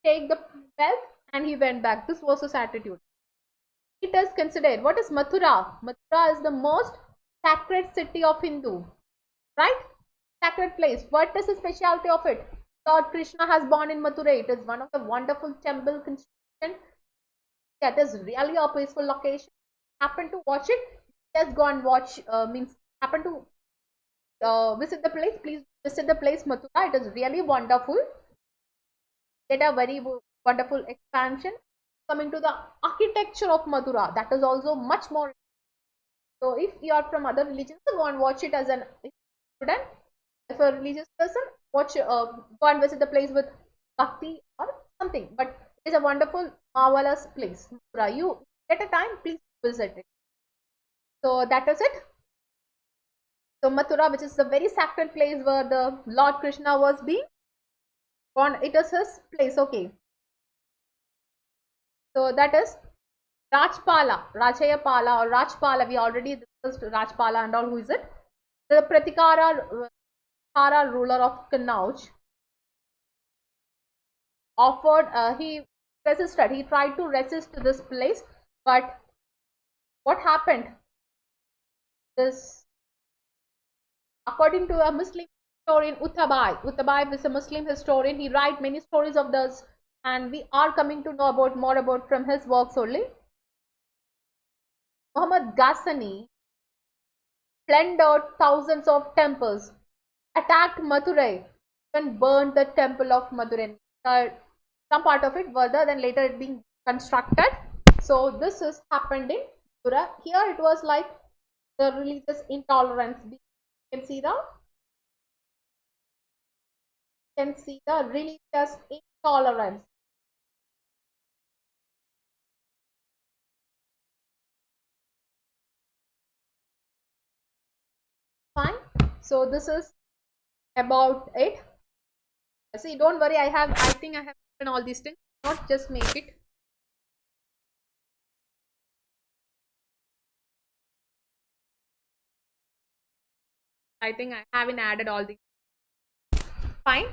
take the wealth, and he went back. This was his attitude. It is considered, what is Mathura? Mathura is the most sacred city of Hindu, right? Sacred place. What is the specialty of it? Lord Krishna has born in Mathura. It is one of the wonderful temple construction. That is really a peaceful location. Happen to watch it? Just go and watch. Means happen to visit the place, please visit the place Mathura. It is really wonderful. Get a very wonderful expansion. Coming to the architecture of Mathura, that is also much more. So if you are from other religions, go and watch it as an student. If a religious person, watch go and visit the place with bhakti or something. But it is a wonderful, marvelous place. Mathura. You get a time, please visit it. So that is it. So Mathura, which is the very sacred place where the Lord Krishna was being born, it is his place. Okay. So that is Rajpala, Rajayapala or Rajpala. We already discussed Rajpala and all. Who is it? The Pratikara ruler of Kannauj offered. He resisted. He tried to resist this place, but what happened? This, according to a Muslim historian, Utabai is a Muslim historian. He writes many stories of this, and we are coming to know about more about from his works only. Mahmud of Ghazni plundered thousands of temples, attacked Mathura, and burned the temple of Mathura. Some part of it further, then later it being constructed. So this is happened in Mathura. Here it was like the religious intolerance. You can see the religious intolerance. Fine. So this is about it. See, don't worry. I think I have written all these things. Not just make it. I think I haven't added all these. Fine.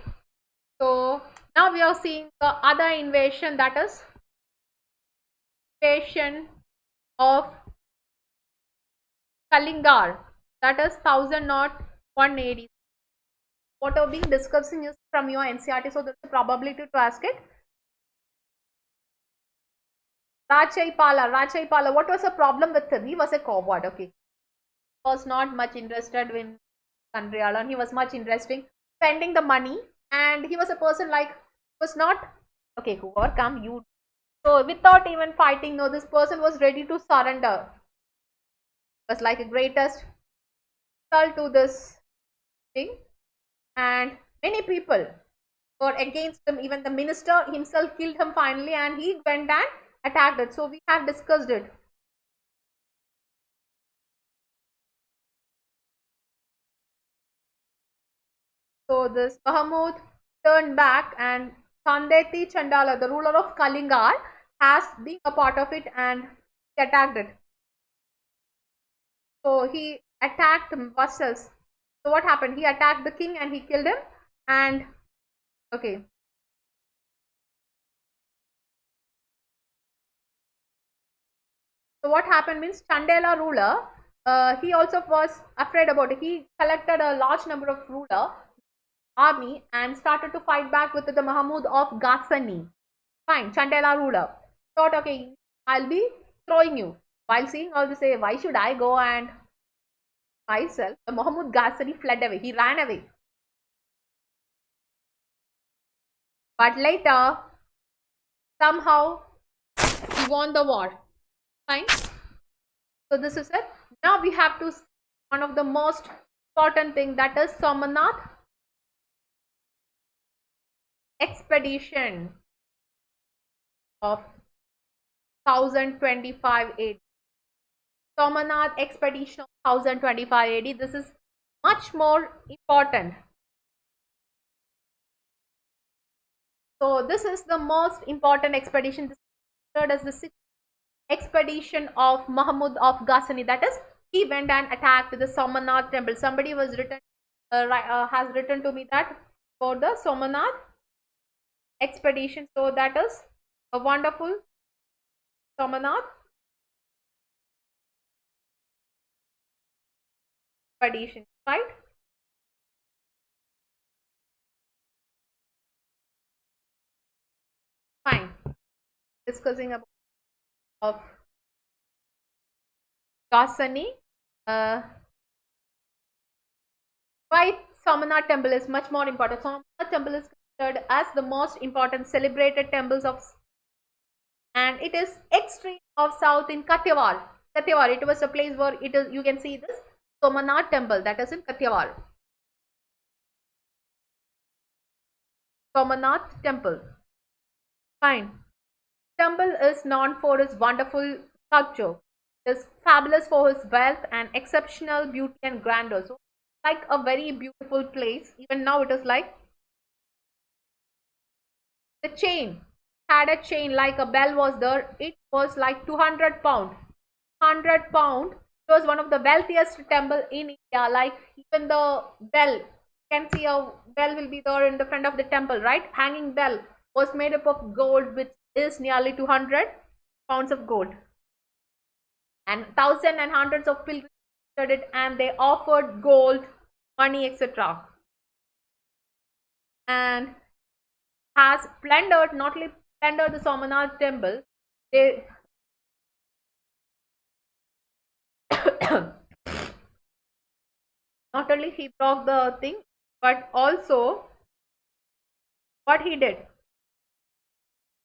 So now we are seeing the other invasion, that is invasion of Kalingar. That is 1000 not 180. What are being discussing is from your NCRT, so there's a probability to ask it. Rajaipala. What was the problem with him? He was a coward. Okay, was not much interested in country alone. He was much interested in spending the money, and he was a person like was not okay. Whoever come you. So without even fighting, no, this person was ready to surrender. It was like a greatest insult to this thing, and many people were against him. Even the minister himself killed him finally, and he went and attacked it. So we have discussed it. So this Mahmud turned back, and Khandeti Chandala, the ruler of Kalingar, has been a part of it, and he attacked it. So he attacked vassals. So what happened? He attacked the king and he killed him. And okay. So what happened means Chandela ruler, he also was afraid about it. He collected a large number of ruler army and started to fight back with the Mahmud of Ghazni. Fine, Chandela ruler thought, okay, I'll be throwing you. While seeing all this, say, why should I go and myself? The Mahmud Ghazni fled away. He ran away. But later, somehow, he won the war. Fine. So this is it. Now we have to one of the most important thing, that is Somanath expedition of 1025 AD. Somanath expedition of 1025 AD. This is much more important. So this is the most important expedition. This is considered as the sixth expedition of Mahmud of Ghazni. That is, he went and attacked the Somanath temple. Somebody was written has written to me that for the Somanath expedition. So that is a wonderful Somanath expedition, right? Fine. Discussing about of Ghazni. Why Somanath temple is much more important. Somanath temple is considered as the most important celebrated temples of, and it is extreme of south in Kathiawar. Kathiawar, it was a place where it is, you can see this Somanath temple, that is in Kathiawar. Somanath temple. Fine. Temple is known for its wonderful sculpture. It is fabulous for its wealth and exceptional beauty and grandeur. So, like a very beautiful place. Even now, it is like the chain had a chain like a bell was there. It was like 200 pound. 100 pound. It was one of the wealthiest temple in India. Like even the bell, you can see a bell will be there in the front of the temple, right? Hanging bell was made up of gold, which is nearly 200 pounds of gold. And thousands and hundreds of pilgrims visited it, and they offered gold, money, etc. And has plundered, not only plundered the Somanath temple, they not only he broke the thing, but also what he did,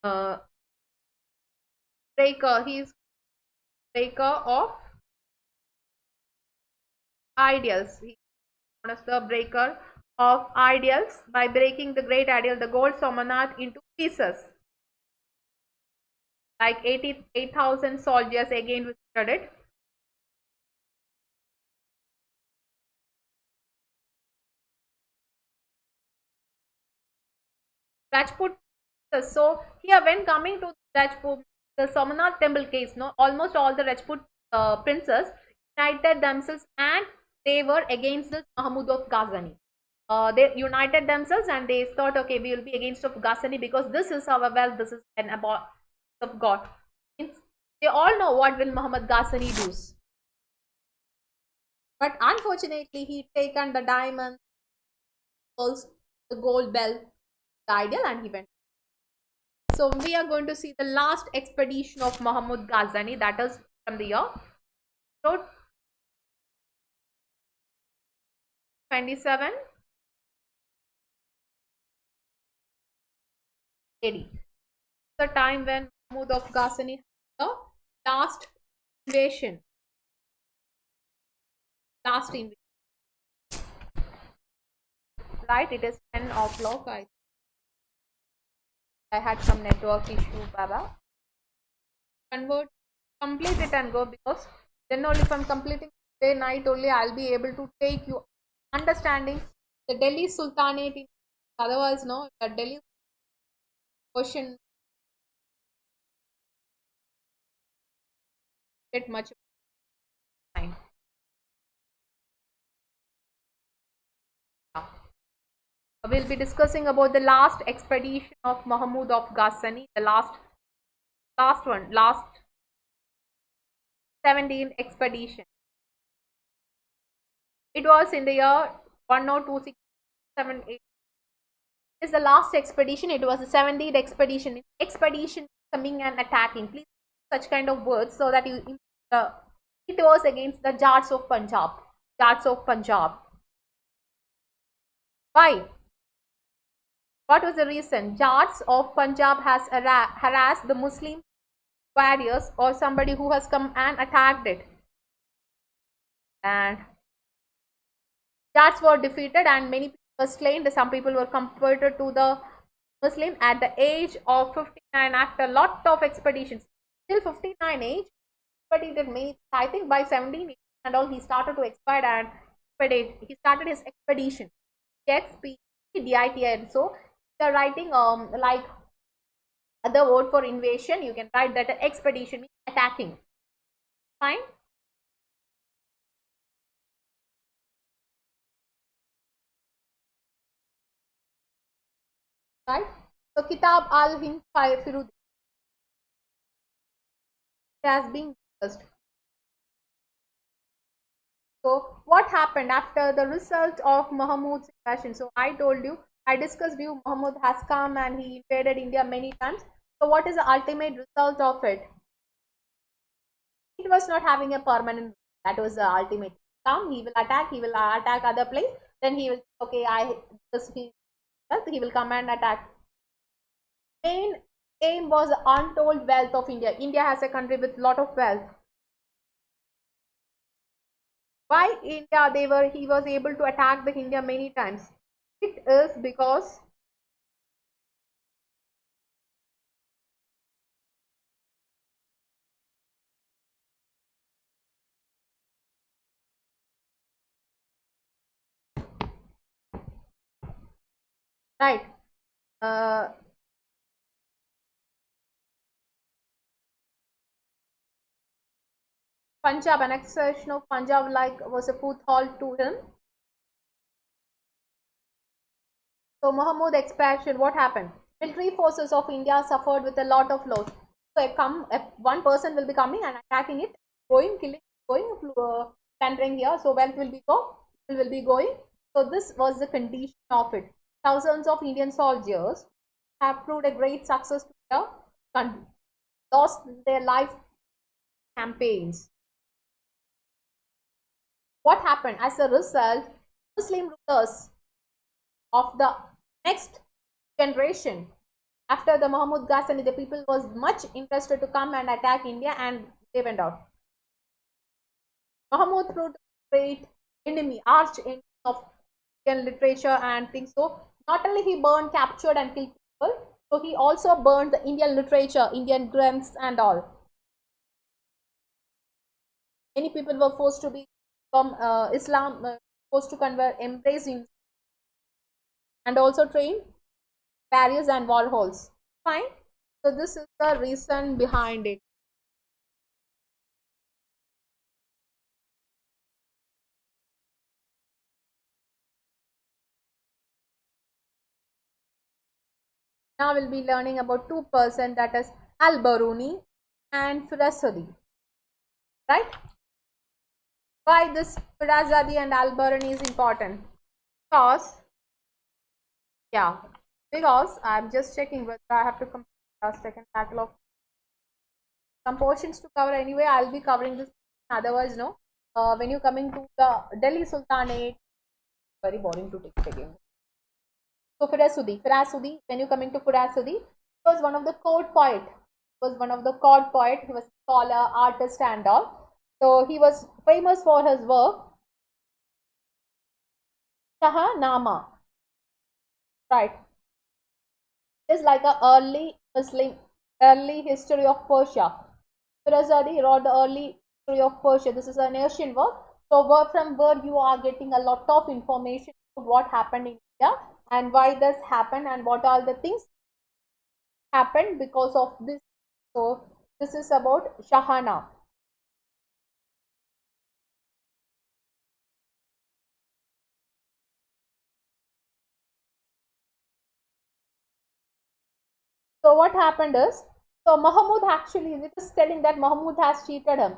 uh, breaker, he is breaker of ideals. He is the breaker of ideals by breaking the great ideal, the gold Somanath, into pieces. Like 88,000 soldiers again visited it. Rajput. So here, when coming to Rajput, the Somnath temple case, no, almost all the Rajput princes united themselves and they were against this Mahmud of Ghazni. They united themselves and they thought, okay, we will be against of Ghazni because this is our wealth, this is an abode of God. Means they all know what will Muhammad Ghazni do. But unfortunately, he taken the diamond, the gold bell, the ideal, and he went. So we are going to see the last expedition of Mahmud Ghazni, that is from the year 27 AD. The time when Mahmud of Ghazni had the last invasion. Right, it is 10 o'clock. I had some network issue, Baba. Complete it and go, because then only from completing day night only I'll be able to take you understanding the Delhi Sultanate. Otherwise, no, the Delhi ocean get much time. We'll be discussing about the last expedition of Mahmud of Ghazni, the last 17th expedition. It was in the year 102678. Is the last expedition. It was the 17th expedition. Expedition coming and attacking. Please such kind of words so that you. It was against the Jats of Punjab. Jats of Punjab. Why? What was the reason? Jats of Punjab has harassed the Muslim warriors or somebody who has come and attacked it. And Jats were defeated and many people were slain. Some people were converted to the Muslim at the age of 59 after a lot of expeditions. Till 59 age, but he did many. I think by 17 and all, he started to expire and he started his expedition. XPDITN. So the writing like other word for invasion, you can write that expedition means attacking. Fine. Right. So Kitab al-Hind Firud has been discussed. So what happened after the result of Mahmud's invasion? So I told you, I discussed you, Mahmud has come and he invaded India many times. So what is the ultimate result of it? It was not having a permanent. That was the ultimate. Come, he will attack other place. Then he will, okay, he will come and attack. Main aim was the untold wealth of India. India has a country with lot of wealth. Why India? He was able to attack the India many times. It is because right. Punjab, annexation of Punjab was a foothold to him. So Mahmud expansion, what happened? Military forces of India suffered with a lot of loss. So one person will be coming and attacking it, going, killing, plundering here. So wealth will be going. So this was the condition of it. Thousands of Indian soldiers have proved a great success to the country, lost their life campaigns. What happened? As a result, Muslim rulers of the next generation after the Mahmud Ghazni, the people was much interested to come and attack India and they went out. Mahmud proved a great enemy, arch enemy of Indian literature and things. So not only he burned, captured and killed people, so he also burned the Indian literature, Indian grants and all. Many people were forced to be from Islam, forced to convert, embrace and also train barriers and wall holes. Fine. So this is the reason behind it. Now we'll be learning about two persons, that is Al-Biruni and Firasudi. Right? Why this Firasudi and Al-Biruni is important? Because I'm just checking whether I have to complete the second catalog. Some portions to cover anyway. I'll be covering this. Otherwise, no. When you're coming to the Delhi Sultanate, very boring to take again. So Firasudi. When you're coming to Firasudi, he was one of the court poet. He was a scholar, artist, and all. So he was famous for his work Shahnama. Right. It's like a early history of Persia. Firasudi wrote the early history of Persia. This is an Asian work. So from where you are getting a lot of information about what happened in India and why this happened and what all the things happened because of this. So this is about Shahana. So what happened is, so Mahmud actually, it is telling that Mahmud has cheated him.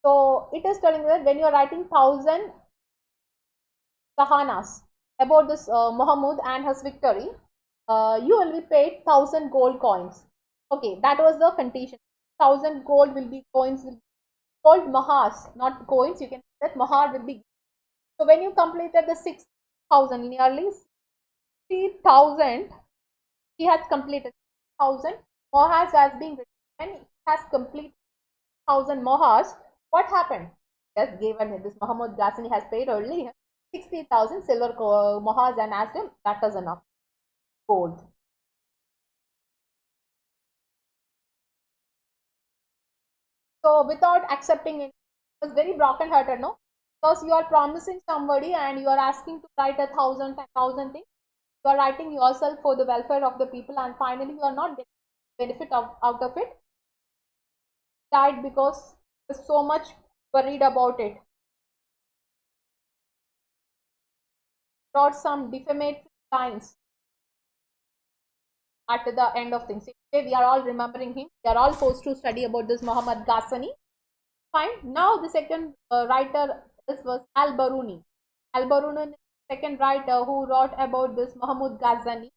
So it is telling that when you are writing 1,000 Sahanas about this Mahmud and his victory, you will be paid 1,000 gold coins. Okay, that was the condition. 1,000 gold will be coins, called mahars, not coins. You can say that mahar will be. So when you completed the 6,000, nearly 3,000, he has completed 1,000 mohars has been written. When he has completed 1,000 mohars, what happened? Just given him this Mahmud Ghazni has paid only 60,000 silver mohars and asked him that is enough gold. So without accepting it, was very broken hearted, no? Because you are promising somebody and you are asking to write 1,000, 10,000 things. You are writing yourself for the welfare of the people, and finally you are not getting benefit out of it. Died because he was so much worried about it. Got some defamatory lines at the end of things. We are all remembering him. We are all forced to study about this Muhammad Ghazni. Fine. Now the second writer, this was Al-Biruni. Al-Biruni, second writer who wrote about this Mahmud Ghazni.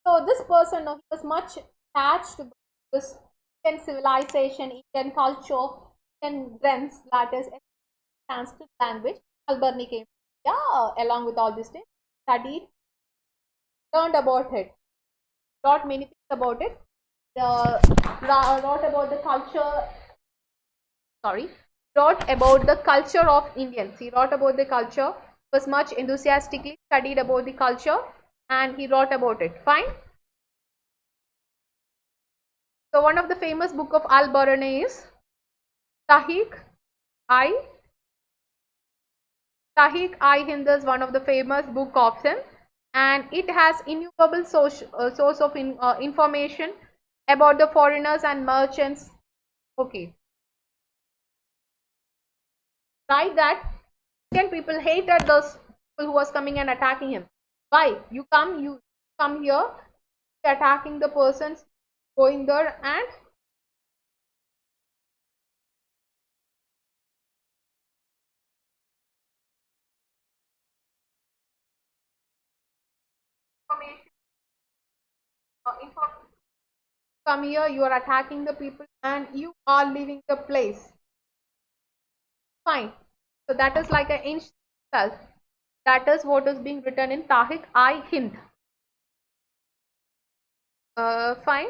So this person, he was much attached to this Indian civilization, Indian culture, Indian trends, that is Sanskrit language. Al-Biruni came, along with all these things, studied, learned about it, taught many things about it, wrote about the culture. Wrote about the culture of Indians. He wrote about the culture, was much enthusiastically studied about the culture, and he wrote about it. Fine. So one of the famous book of Al-Biruni is Tahik-i Hind is one of the famous book of him, and it has innumerable source of information about the foreigners and merchants. Okay. Right, that Indian people hated those people who was coming and attacking him. Why? You come here, attacking the persons going there and come here, you are attacking the people and you are leaving the place. Fine. So that is like an inch itself. That is what is being written in Tahik-i Hind. Fine.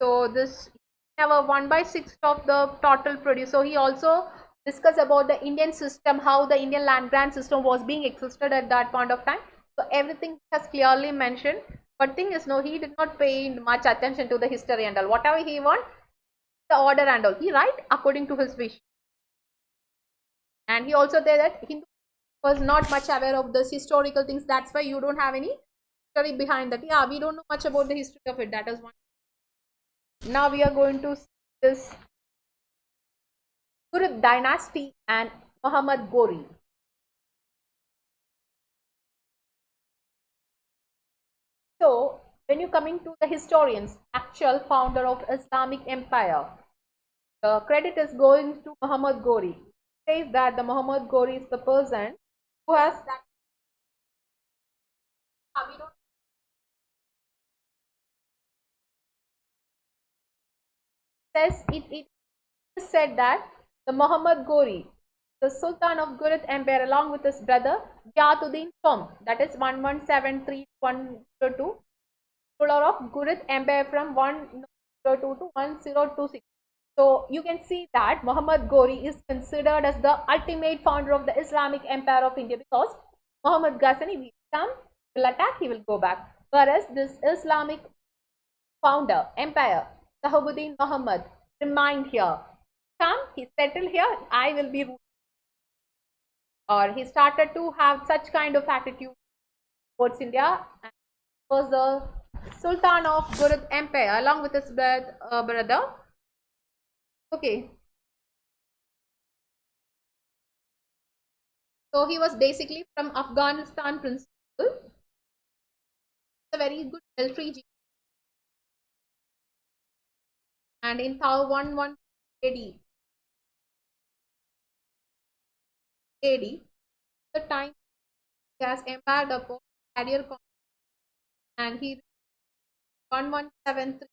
So this have a 1/6 of the total produce. So he also discussed about the Indian system, how the Indian land grant system was being existed at that point of time. So everything has clearly mentioned. But thing is, no, he did not pay much attention to the history and all. Whatever he want, the order and all, he write according to his wish. And he also said that Hindu was not much aware of this historical things. That's why you don't have any history behind that. Yeah, we don't know much about the history of it. That is one. Now we are going to see this Ghurid dynasty and Muhammad Ghori. So when you coming to the historians, actual founder of Islamic Empire, the credit is going to Muhammad Ghori. Says that the Muhammad Ghori is the person who has that. Says it is said that the Muhammad Ghori, the Sultan of Ghurid Empire, along with his brother Ghiyathuddin Firm, that is 1173-102, ruler of Ghurid Empire from 102 to 1026. So you can see that Muhammad Ghori is considered as the ultimate founder of the Islamic Empire of India, because Muhammad Ghazni will come, will attack, he will go back. Whereas this Islamic founder, empire, Sahabuddin Muhammad, remained here. Come, he settled here, I will be ruling. Or he started to have such kind of attitude towards India, and was the Sultan of Ghurid Empire along with his brother. Okay. So he was basically from Afghanistan principle. A very good military genius. And in 1011 AD, the time he has embarked upon career and he 1173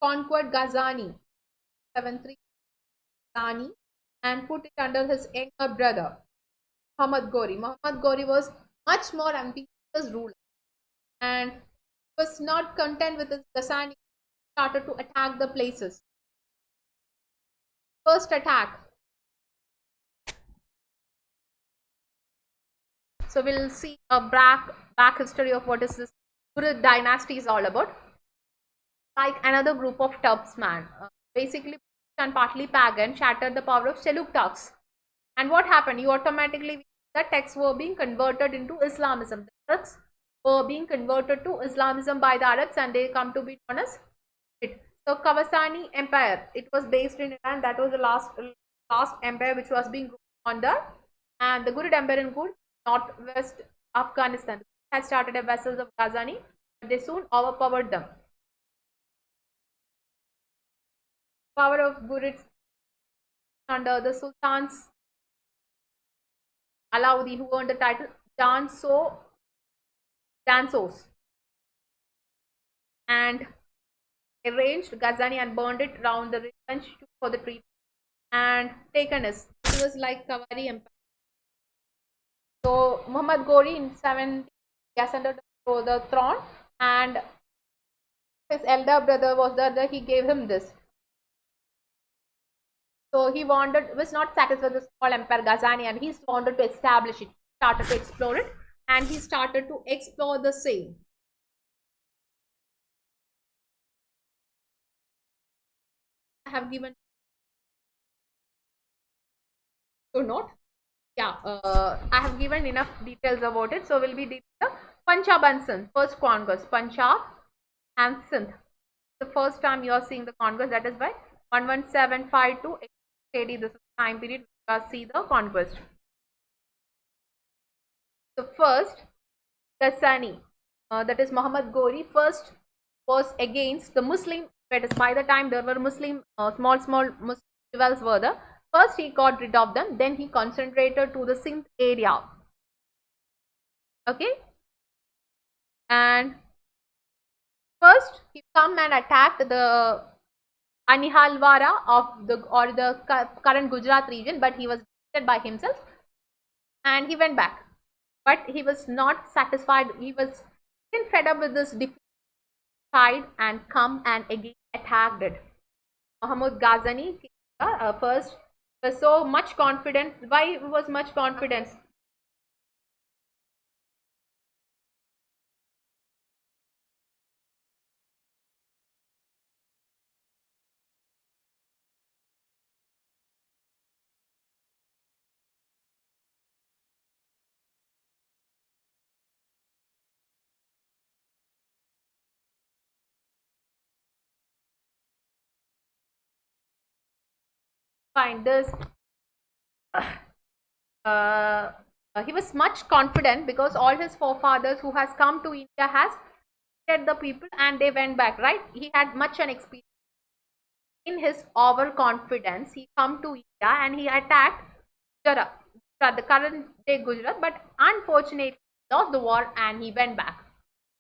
conquered Ghazni, 73 Ghazni, and put it under his younger brother Muhammad Ghori. Muhammad Ghori was much more ambitious ruler and was not content with his Ghazni, started to attack the places. First attack. So we'll see a back history of what is this Ghurid dynasty is all about. Like another group of Turks man, basically and partly pagan, shattered the power of Seljuk Turks. And what happened? You automatically, the texts were being converted into Islamism. The Turks were being converted to Islamism by the Arabs, and they come to be known as it. So Kavasani Empire, it was based in Iran. That was the last empire which was being ruled on the, and the Ghurid Empire in northwest Afghanistan had started as vassals of Ghazni, but they soon overpowered them. Power of Ghurids under the Sultans Alauddin, who earned the title Jansos, and arranged Ghazni and burned it round the revenge for the treaty and taken it. It was like Kavari Empire. So Muhammad Ghori in 70 ascended to the throne, and his elder brother was there. He gave him this. So he was not satisfied with the small empire Ghazni, and he wanted to establish it, started to explore it, and he started to explore the same. I have given to note. Yeah, I have given enough details about it. So we'll be dealing the Punjab and Sindh, first conquest, Punjab and Sindh. The first time you are seeing the conquest, that is by 11752 AD. This is the time period we will see the conquest. So first, Ghazni, that is Muhammad Ghori, first was against the Muslim. By the time there were Muslim, small Muslim rebels were there. First he got rid of them, then he concentrated to the Sindh area. Okay, and first he come and attacked the Anihalwara of the current Gujarat region, but he was defeated by himself and he went back. But he was not satisfied. He was fed up with this defeat and come and again attacked it. Muhammad Ghazni first was so much confidence. Why was much confidence? find this. He was much confident because all his forefathers who has come to India has treated the people and they went back, right? He had much an experience. In his overconfidence, he come to India and he attacked Gujarat, the current day Gujarat, but unfortunately lost the war and he went back.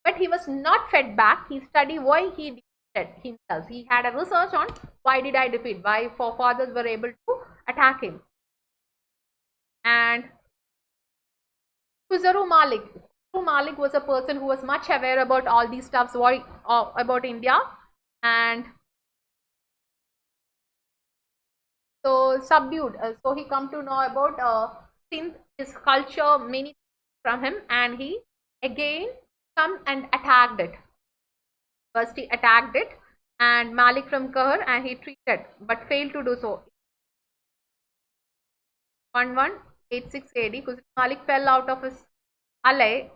But he was not fed back. He studied why he defeated himself. He had a research on why did I defeat, why forefathers were able to attack him. And Khuzru Malik was a person who was much aware about all these stuffs about India, and so subdued. So he come to know about Sindh, his culture, many from him, and he again come and attacked it. First he attacked it, and Malik from Kahar, and he treated, but failed to do so. 1186 AD, Khuzru Malik fell out of his ally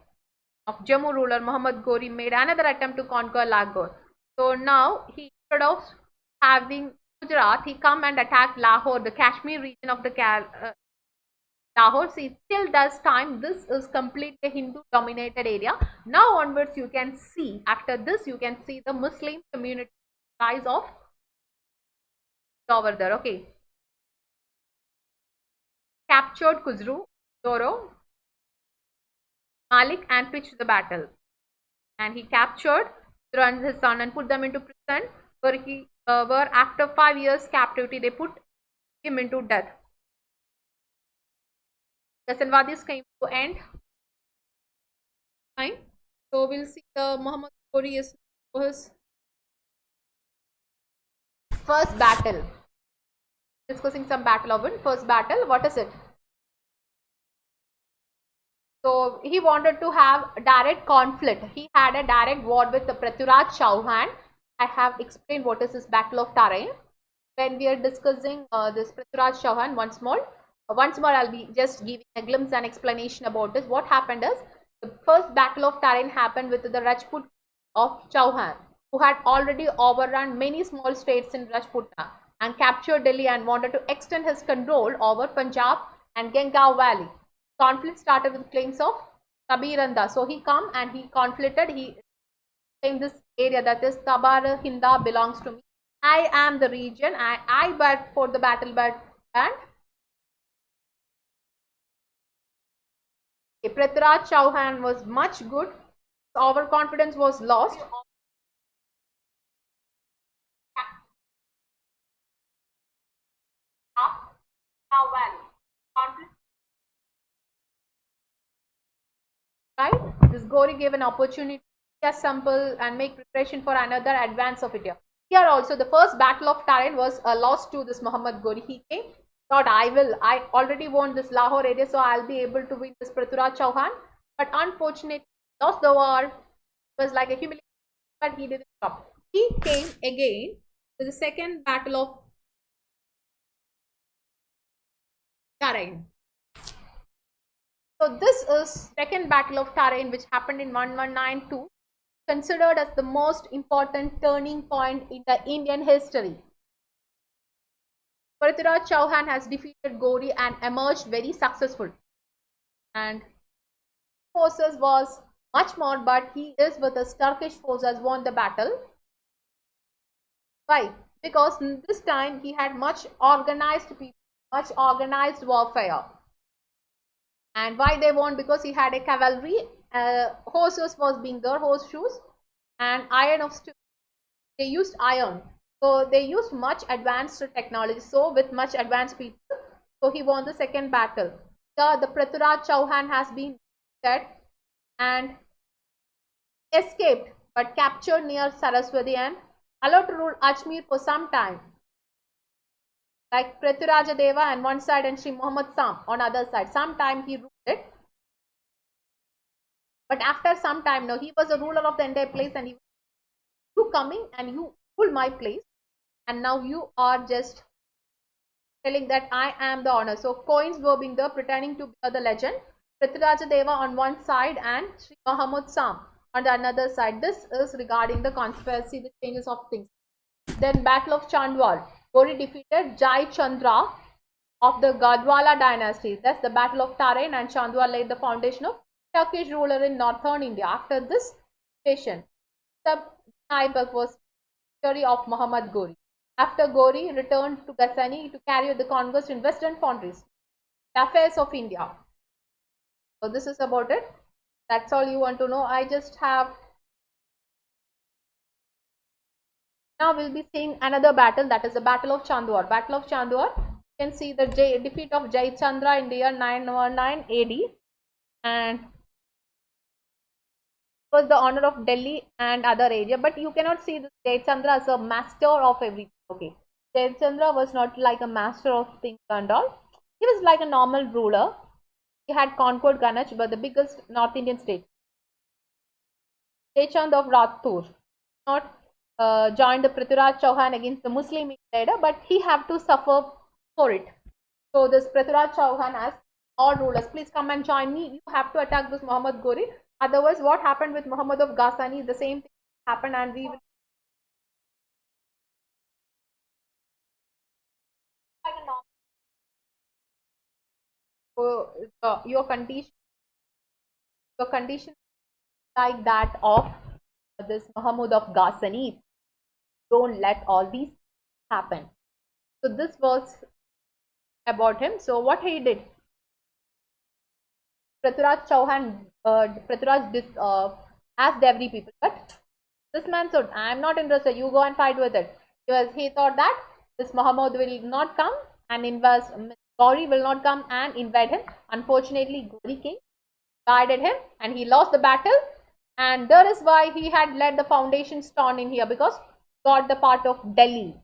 of Jammu ruler Muhammad Ghori made another attempt to conquer Lahore. So now he, instead of having Gujarat, he come and attacked Lahore, the Kashmir region of the Lahore. See, till this time, this is completely Hindu dominated area. Now onwards, you can see, after this, you can see the Muslim community rise of over there. Okay. Captured Khuzru, Doro, Malik and pitched the battle. And he captured Khuzru and his son and put them into prison, where after 5 years captivity, they put him into death. The Salwadis came to end. Fine. So we'll see the Muhammad Ghori is his first battle. Discussing some battle of it. First battle, what is it? So he wanted to have a direct conflict. He had a direct war with the Prithviraj Chauhan. I have explained what is this battle of Tarain. When we are discussing this Prithviraj Chauhan once more I'll be just giving a glimpse and explanation about this. What happened is, the first battle of Tarain happened with the Rajput of Chauhan, who had already overrun many small states in Rajputana and captured Delhi and wanted to extend his control over Punjab and Gangaon Valley. Conflict started with claims of Tabiranda. So he come and he conflicted. He in this area, that is Tabar Hinda belongs to me. I am the region. I but for the battle, but and Prithviraj Chauhan was much good. Overconfidence was lost. Right? This Ghori gave an opportunity to assemble and make preparation for another advance of India. Here also, the first battle of Tarain was lost to this Muhammad Ghori. He came, thought I already won this Lahore area, so I'll be able to win this Prithviraj Chauhan. But unfortunately, lost the war. It was like a humiliation, but he didn't stop. He came again to the second battle of Tarain. So this is second battle of Tarain, which happened in 1192, considered as the most important turning point in the Indian history. Prithviraj Chauhan has defeated Ghori and emerged very successful. And forces was much more, but he is with his Turkish forces won the battle. Why? Because this time he had much organized people, much organized warfare. And why they won? Because he had a cavalry, horses was being there, horseshoes, and iron of steel. They used iron. So they used much advanced technology. So with much advanced people, so he won the second battle. The Prithviraj Chauhan has been dead and escaped, but captured near Saraswati and allowed to rule Ajmer for some time. Like Prithviraj Deva on one side and Sri Muhammad Sam on other side. Sometime he ruled it. But after some time, no, he was a ruler of the entire place, and you coming and you rule my place, and now you are just telling that I am the owner. So coins were being there pretending to be the legend. Prithviraj Deva on one side and Sri Muhammad Sam on the another side. This is regarding the conspiracy, the changes of things. Then Battle of Chandwal. Ghori defeated Jai Chandra of the Gadwala dynasty. Thus, the Battle of Tarain and Chandwa laid the foundation of Turkish ruler in northern India. After this invasion, the Aibak was victory of Muhammad Ghori. After Ghori returned to Ghazni to carry out the conquest in western boundaries. The affairs of India. So this is about it. That's all you want to know. I just have. Now we'll be seeing another battle, that is the Battle of Chandwar. Battle of Chandwar. You can see the defeat of Jai Chandra in the year 919 AD, and was the honor of Delhi and other area. But you cannot see this Jai Chandra as a master of everything. Okay, Jai Chandra was not like a master of things and all. He was like a normal ruler. He had conquered Ganesh, but the biggest North Indian state. Jai Chand of Rathur not joined the Prithviraj Chauhan against the Muslim invader, but he have to suffer for it. So this Prithviraj Chauhan asked all rulers, please come and join me. You have to attack this Muhammad Ghori. Otherwise, what happened with Mahmud of Ghazni? The same thing happened, and we will. So your condition like that of this Mahmud of Ghazni. Don't let all these happen. So this was about him. So what he did, Prithviraj Chauhan, asked every people, but this man said, I am not interested, you go and fight with it. Because he thought that this Muhammad will not come and invest, Ghori will not come and invade him. Unfortunately, Ghori came, guided him, and he lost the battle. And that is why he had led the foundation stone in here, because got the part of Delhi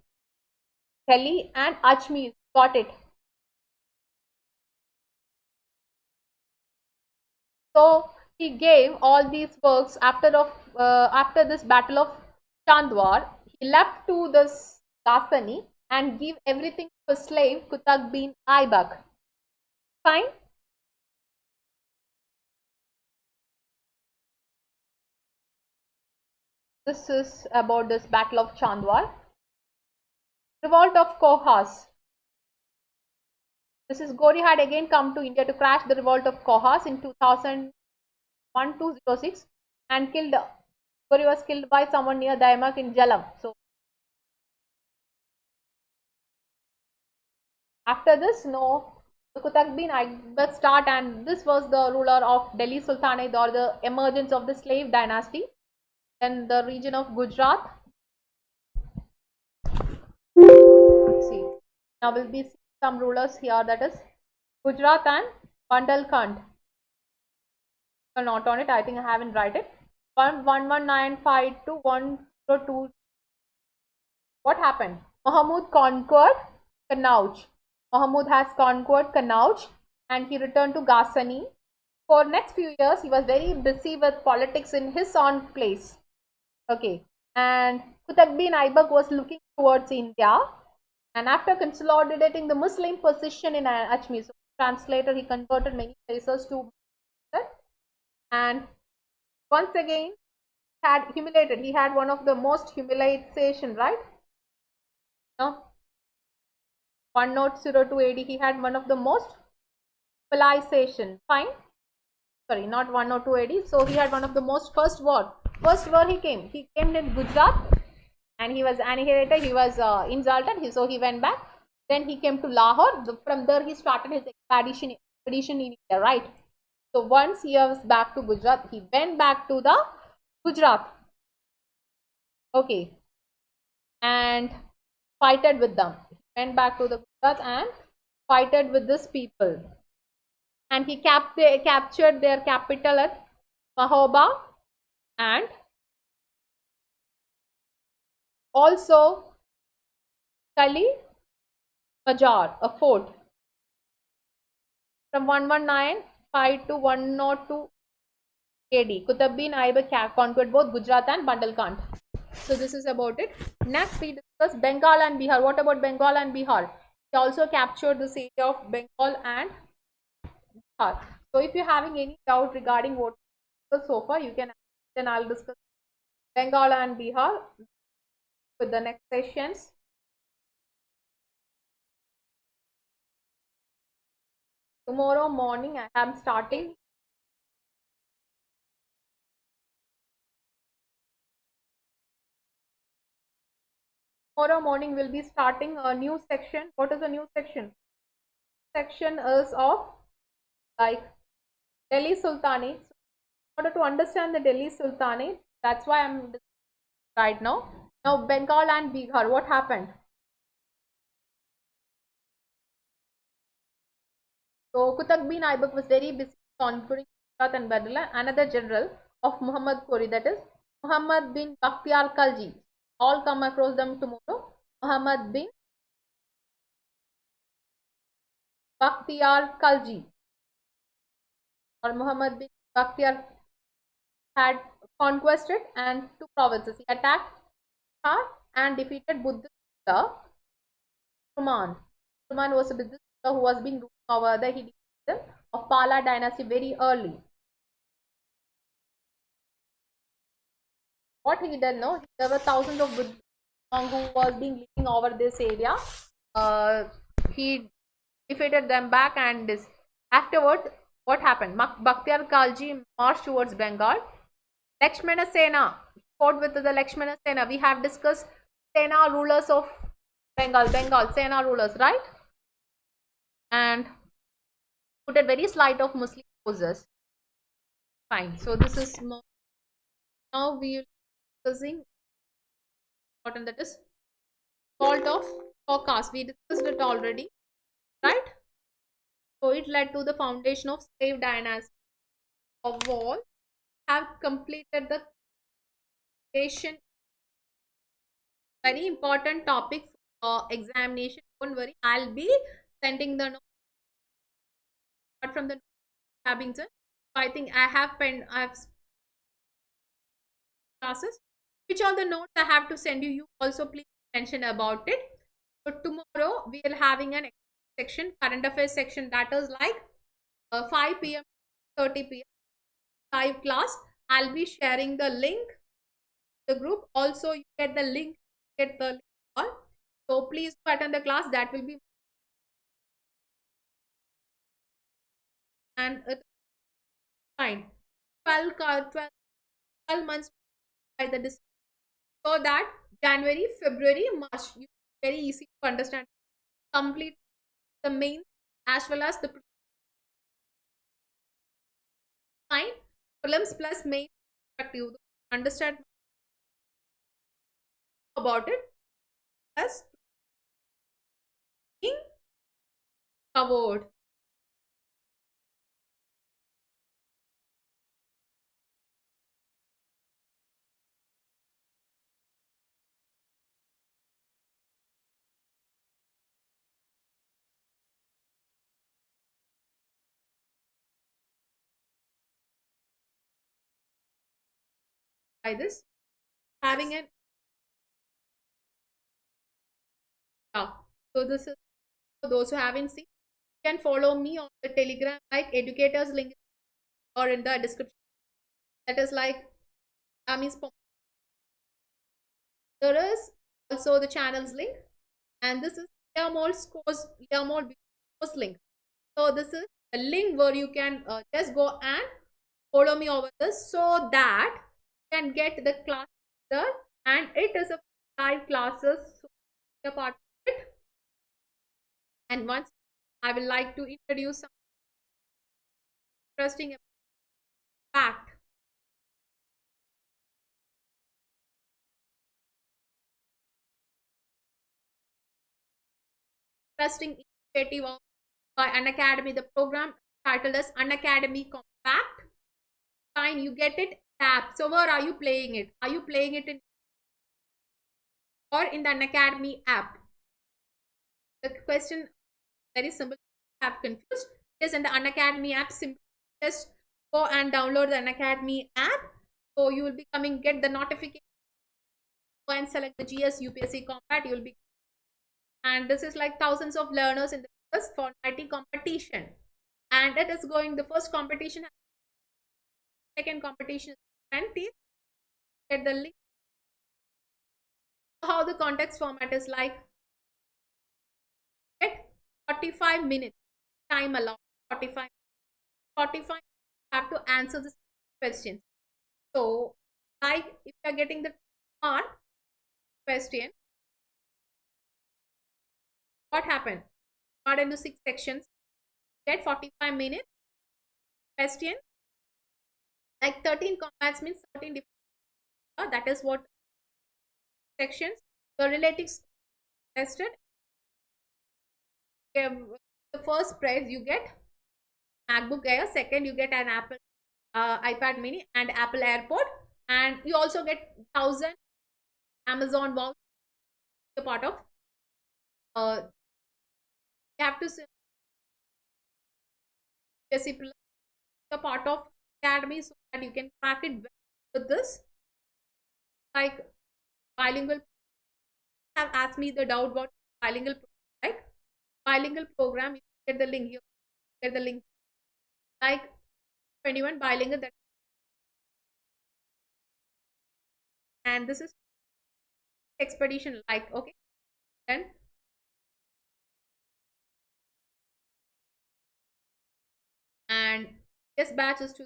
and Ajmer, got it. So he gave all these works after this battle of Chandwar. He left to this Ghazni and give everything to a slave, Qutb bin Aibak. Fine. This is about this battle of Chandwar. Revolt of Kohas. This is Ghori had again come to India to crash the revolt of Kohas in 2001-206 and killed. Ghori was killed by someone near Daimak in Jalam. So after this, Qutb bin Aibak start, and this was the ruler of Delhi Sultanate, or the emergence of the slave dynasty. Then the region of Gujarat. See, now we'll be seeing some rulers here, that is Gujarat and Bundelkhand. Not on it, I think I haven't write it. 11952 to 102. What happened? Mahmud conquered Kannauj. Mahmud has conquered Kannauj and he returned to Ghazni. For next few years, he was very busy with politics in his own place. Okay, and Qutb bin Aibak was looking towards India, and after consolidating the Muslim position in Ajmer, so translator, he converted many places to Muslim, and once again had humiliated. He had one of the most humiliation, right? No, 1002 AD, he had one of the most humiliation. Fine. Sorry, not 102 AD. So he had one of the most first war he came. He came in Gujarat and he was annihilated. He was insulted. So he went back. Then he came to Lahore. From there he started his expedition in India, right? So once he was back to Gujarat, he went back to the Gujarat. Okay, and fighted with them. He went back to the Gujarat and fighted with these people. And he captured their capital at Mahoba, and also Kali Bajar, a fort. From 119 to 102 AD, Qutb bin Aibak conquered both Gujarat and Bundelkhand. So this is about it. Next we discuss Bengal and Bihar. What about Bengal and Bihar? He also captured this area of Bengal and Bihar. So if you're having any doubt regarding what so far, you can ask, then I'll discuss Bengal and Bihar with the next sessions. tomorrow morning I am starting. Tomorrow morning we'll be starting a new section. What is a new section? Section is of like Delhi Sultanate. So in order to understand the Delhi Sultanate, that's why I'm right now. Now Bengal and Bihar, what happened? So Qutb bin Aibak was very busy conquering Gujarat and Badala. Another general of Muhammad Ghori, that is Muhammad bin Bakhtiar Khalji. All come across them tomorrow. Muhammad bin Bakhtiar Khalji or Muhammad bin Bakhtiar had conquested and two provinces. He attacked Bihar and defeated Buddhist ruler Truman. Truman was a Buddhist ruler who was being ruled over the Hinduism of Pala dynasty very early. What he did, no, there were thousands of Buddhists who was being living over this area. He defeated them back, and this afterward, what happened? Bakhtiar Khalji marched towards Bengal. Lakshmana Sena fought with the Lakshmana Sena. We have discussed Sena rulers of Bengal Sena rulers, right? And put a very slight of Muslim forces. Fine. So this is more. Now we are discussing what that is fault of forecast. We discussed it already, right? So it led to the foundation of slave dynasty. Of all, have completed the creation. Very important topic for examination. Don't worry, I'll be sending the notes from the having done. So I think I have classes. Which are the notes I have to send you? You also please mention about it. So tomorrow we are having an section, current affairs section, that is like 5 p.m. 30 p.m. live class. I'll be sharing the link to the group. Also, you get the link. So please attend the class. That will be and fine. 12 months by the so that January, February, March, you very easy to understand. Complete the main as well as the fine prelims plus main perspective. Understand about it as being covered. By this having an so this is for those who haven't seen, you can follow me on the Telegram like educators link or in the description. That is like there is also the channel's link, and this is Liyamol Biju's link. So this is the link where you can just go and follow me over this so that you can get the class there, and it is a live classes, so be a part of it. And once I would like to introduce some interesting fact. Interesting initiative by Unacademy. The program titled as Unacademy Compact. Fine, you get it. Tap. So where are you playing it? Are you playing it in or in the Unacademy app? The question very simple. Have confused. Yes, in the Unacademy app, simply just go and download the Unacademy app. So you will be coming, get the notification. Go and select the GS UPSC Compact. You will be, and this is like thousands of learners in the first fortnightly competition, and it is going. The first competition, second competition is 20. Get the link. How the context format is like. Get 45 minutes time allowed. 45. 45 you have to answer this question. So, like if you are getting the mark question, what happened? Part into 6 sections. Get 45 minutes. Question like 13 combats means 13 different. That is what sections. The relatives tested. The first prize you get MacBook Air. Second you get an Apple iPad Mini and Apple AirPod, and you also get 1,000 Amazon vouchers. The part of you have to say the part of Academy so that you can crack it with this. Like bilingual have asked me the doubt about bilingual, right? Bilingual program, you get the link here, get the link. Like 21 bilingual that, and this is expedition, like okay. Then and this batch is to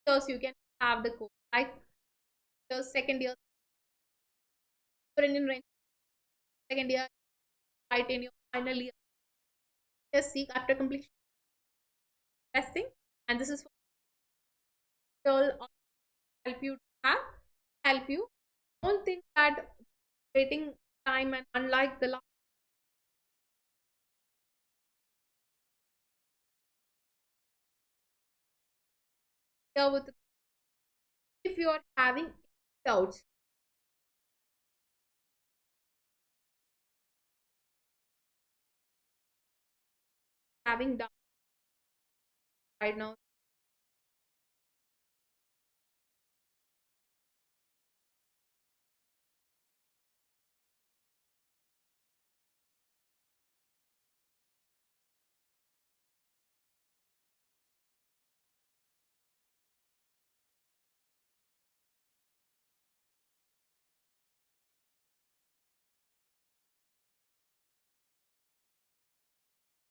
so you can have the code like the second year in range, second year right in your final year. Just seek after completion testing, and this is for help you have help you. Don't think that waiting time, and unlike the last year with, if you are having doubts, having doubts right now,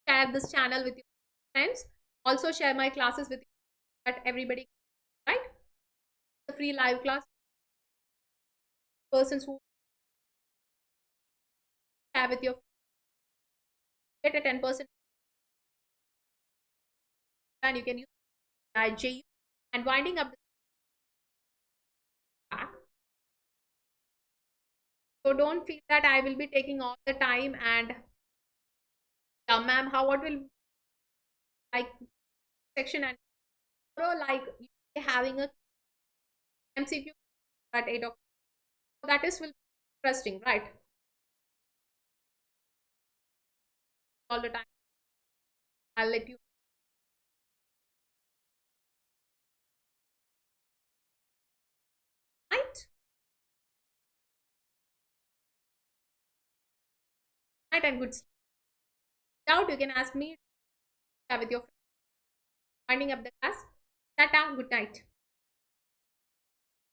share this channel with your friends. Also share my classes with you, that everybody, right? The free live class, persons who share with your get a 10%, and you can use IJU. And winding up the pack. So don't feel that I will be taking all the time, and yeah, ma'am, how what will like section, and like you having a MCQ at 8 o'clock. That is will be interesting, right? All the time. I'll let you. Right? Right, and good doubt you can ask me with your friend. Winding up the class. Tata, good night.